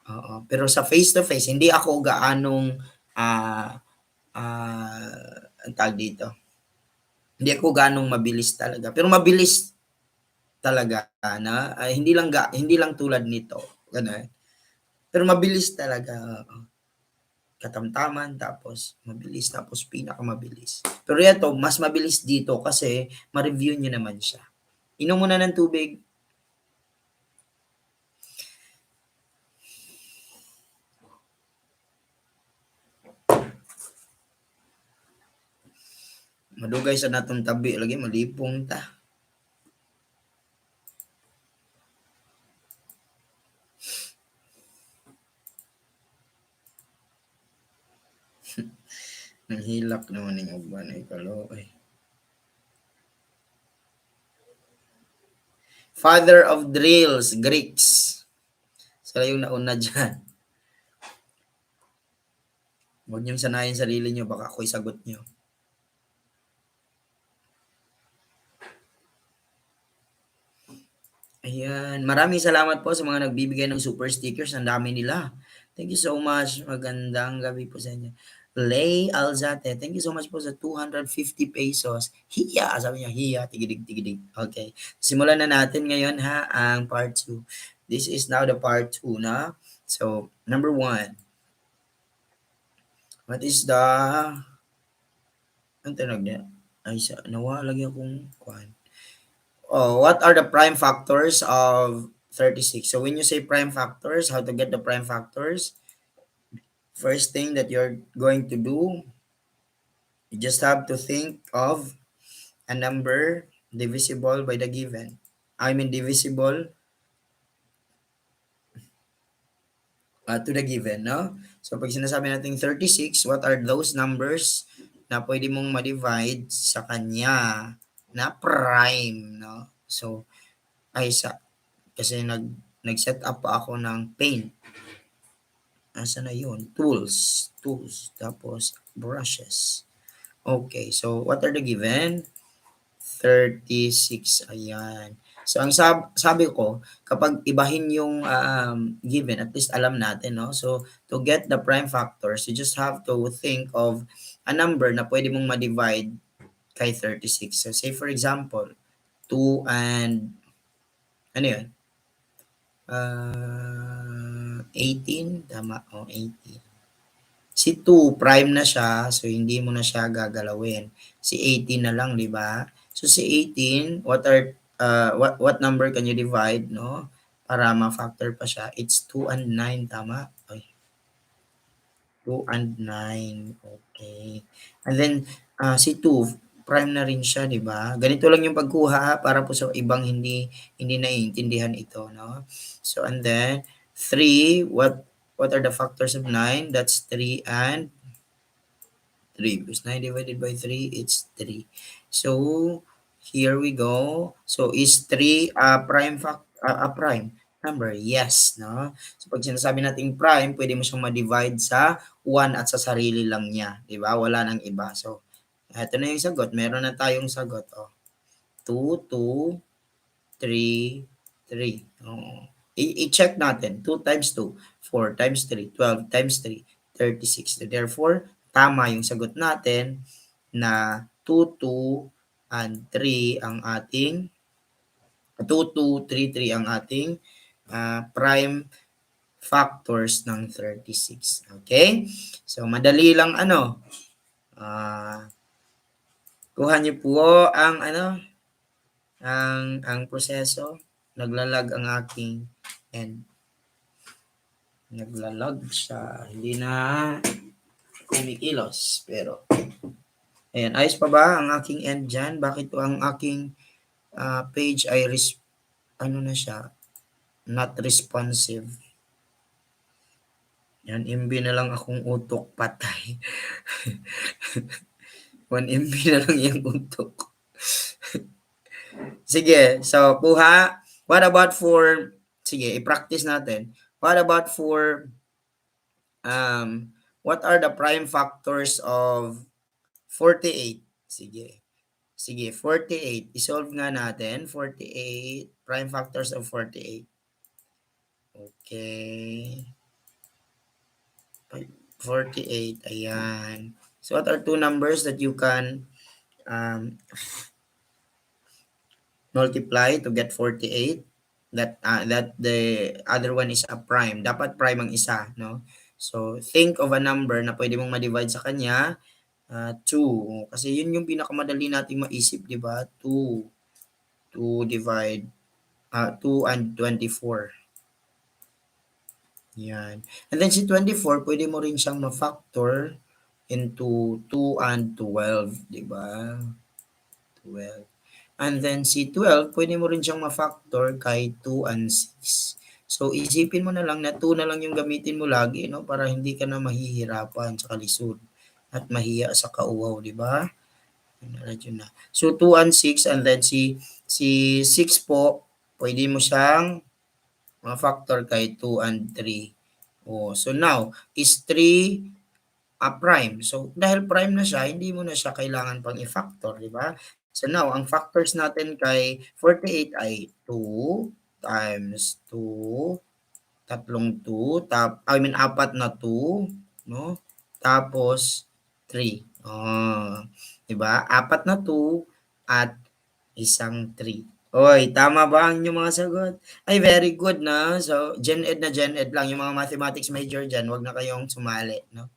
Oo. Pero sa face to face, hindi ako gaanong, ah, anong tawag dito, hindi ako gaanong mabilis talaga. Pero mabilis talaga na, hindi lang tulad nito, gano'n. Pero mabilis talaga, oo. Katamtaman, tapos mabilis, tapos pinakamabilis. Pero ito, mas mabilis dito kasi ma-review niyo naman siya. Inom muna ng tubig. Madugay sa natong tabi lagi, malipong ta. Nanghilak naman ning uban ay kaloy. Father of drills, Greeks. Sila yung nauna dyan. Huwag niyong sanayin sarili niyo, baka ako'y sagot niyo. Ayan, maraming salamat po sa mga nagbibigay ng super stickers, ang dami nila. Thank you so much, magandang gabi po sa inyo. Lay Alzate, thank you so much po sa 250 pesos. Hiya, sabi niya, hiya, tigidig, tigidig. Okay, simulan na natin ngayon ha, ang part 2. This is now the part 2 na. So, number 1. What is the, ang tinag niya? Ay, nawala lagi akong kwan. Oh, what are the prime factors of 36? So when you say prime factors, how to get the prime factors? First thing that you're going to do, you just have to think of a number divisible by the given. I mean divisible to the given, no? So pag sinasabi natin 36, what are those numbers na pwede mong ma-divide sa kanya na prime, no? So, kasi nag-set up pa ako ng paint. Asa na yun? Tools, tapos brushes. Okay, so what are the given? 36, ayan. So ang sabi ko, kapag ibahin yung given, at least alam natin, no? So to get the prime factors, you just have to think of a number na pwede mong ma-divide kay 36. So say for example, 2 and ano yun? 18, tama, 18. Si 2 prime na siya, so hindi mo na siya gagalawin. Si 18 na lang, 'di ba? So si 18, what number can you divide, no? Para ma-factor pa siya. It's 2 and 9, tama? Ay, 2 and 9. Okay. And then si 2 prime na rin siya, 'di ba? Ganito lang yung pagkuha para po sa ibang hindi naiintindihan ito, no? So and then 3, what are the factors of 9? That's 3 and 3 because 9 divided by 3, it's 3. So, here we go. So, is 3 a prime number? Yes, no? So, pag sinasabi nating prime, pwede mo siyang ma-divide sa 1 at sa sarili lang niya. Di ba? Wala nang iba. So, eto na yung sagot. Meron na tayong sagot. Oh. 2, 2, 3, 3. Oo. I-check natin. 2 times 2, 4 times 3, 12 times 3, 36. Therefore, tama yung sagot natin na 2, 2, and 3 ang ating 2, 2, 3, 3 ang ating prime factors ng 36. Okay? So, madali lang kuha niyo po ang proseso. Naglalag ang aking end. Naglalag siya. Hindi na kumikilos. Pero, ayan. Ayos pa ba ang aking end dyan? Bakit po ang aking page ay na siya? Not responsive. Yan, MB na lang akong utok patay. 1 MB na lang yung utok. Sige, so kuha. What about for, sige, i-practice natin. What about for what are the prime factors of 48? Sige. Sige, 48. I-solve nga natin. 48. Prime factors of 48. Okay. 48. Ayan. So, what are two numbers that you can multiply to get 48? That the other one is a prime. Dapat prime ang isa, no? So, think of a number na pwede mong ma-divide sa kanya. 2. Kasi yun yung pinakamadali nating maisip, di ba? 2. 2 divide 2 and 24. Yan. And then si 24, pwede mo rin siyang ma-factor into 2 and 12, di ba? 12. And then si 12, pwede mo rin siyang ma-factor kay 2 and 6. So, isipin mo na lang na 2 na lang yung gamitin mo lagi, no? Para hindi ka na mahihirapan sa kalisod at mahiya sa kauwaw, di ba? So, 2 and 6, and then si 6 po, pwede mo siyang ma-factor kay 2 and 3. Oh, so now, is 3 a prime? So, dahil prime na siya, hindi mo na siya kailangan pang i-factor, di ba? So now, ang factors natin kay 48 ay 2 times 2, tatlong 2, apat na 2, no? Tapos 3. Oh, 'di ba? Apat na 2 at isang 3. Oy, tama ba ang inyong mga sagot? Ay, very good na. So, Gen Ed na Gen Ed lang. Yung mga mathematics major dyan, wag na kayong sumali, no?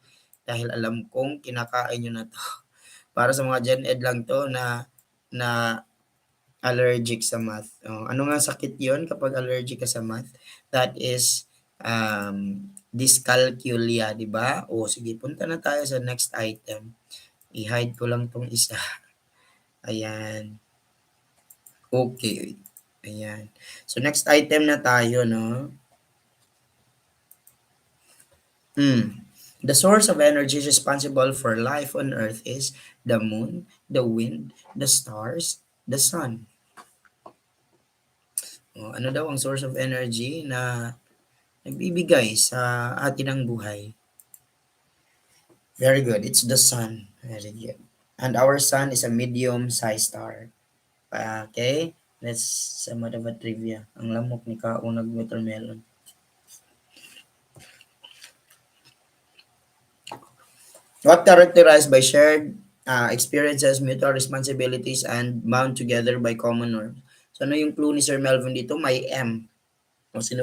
Dahil alam kong kinakain nyo na to. Para sa mga Gen Ed lang to na allergic sa math. Ano nga sakit yon kapag allergic ka sa math? That is dyscalculia, di ba? Sige, punta na tayo sa next item. I-hide ko lang tong isa. Ayan. Okay. Ayan. So, next item na tayo, no? The source of energy responsible for life on Earth is the moon, the wind, the stars, the sun. Ano daw ang source of energy na nagbibigay sa atin ng buhay? Very good. It's the sun. Very good. And our sun is a medium-sized star. Okay? That's somewhat of a trivia. Ang lamok ni Kaunag watermelon. What characterized by shared experiences, mutual responsibilities, and bound together by common norms? So, ano yung clue ni Sir Melvin dito? May M. O, sino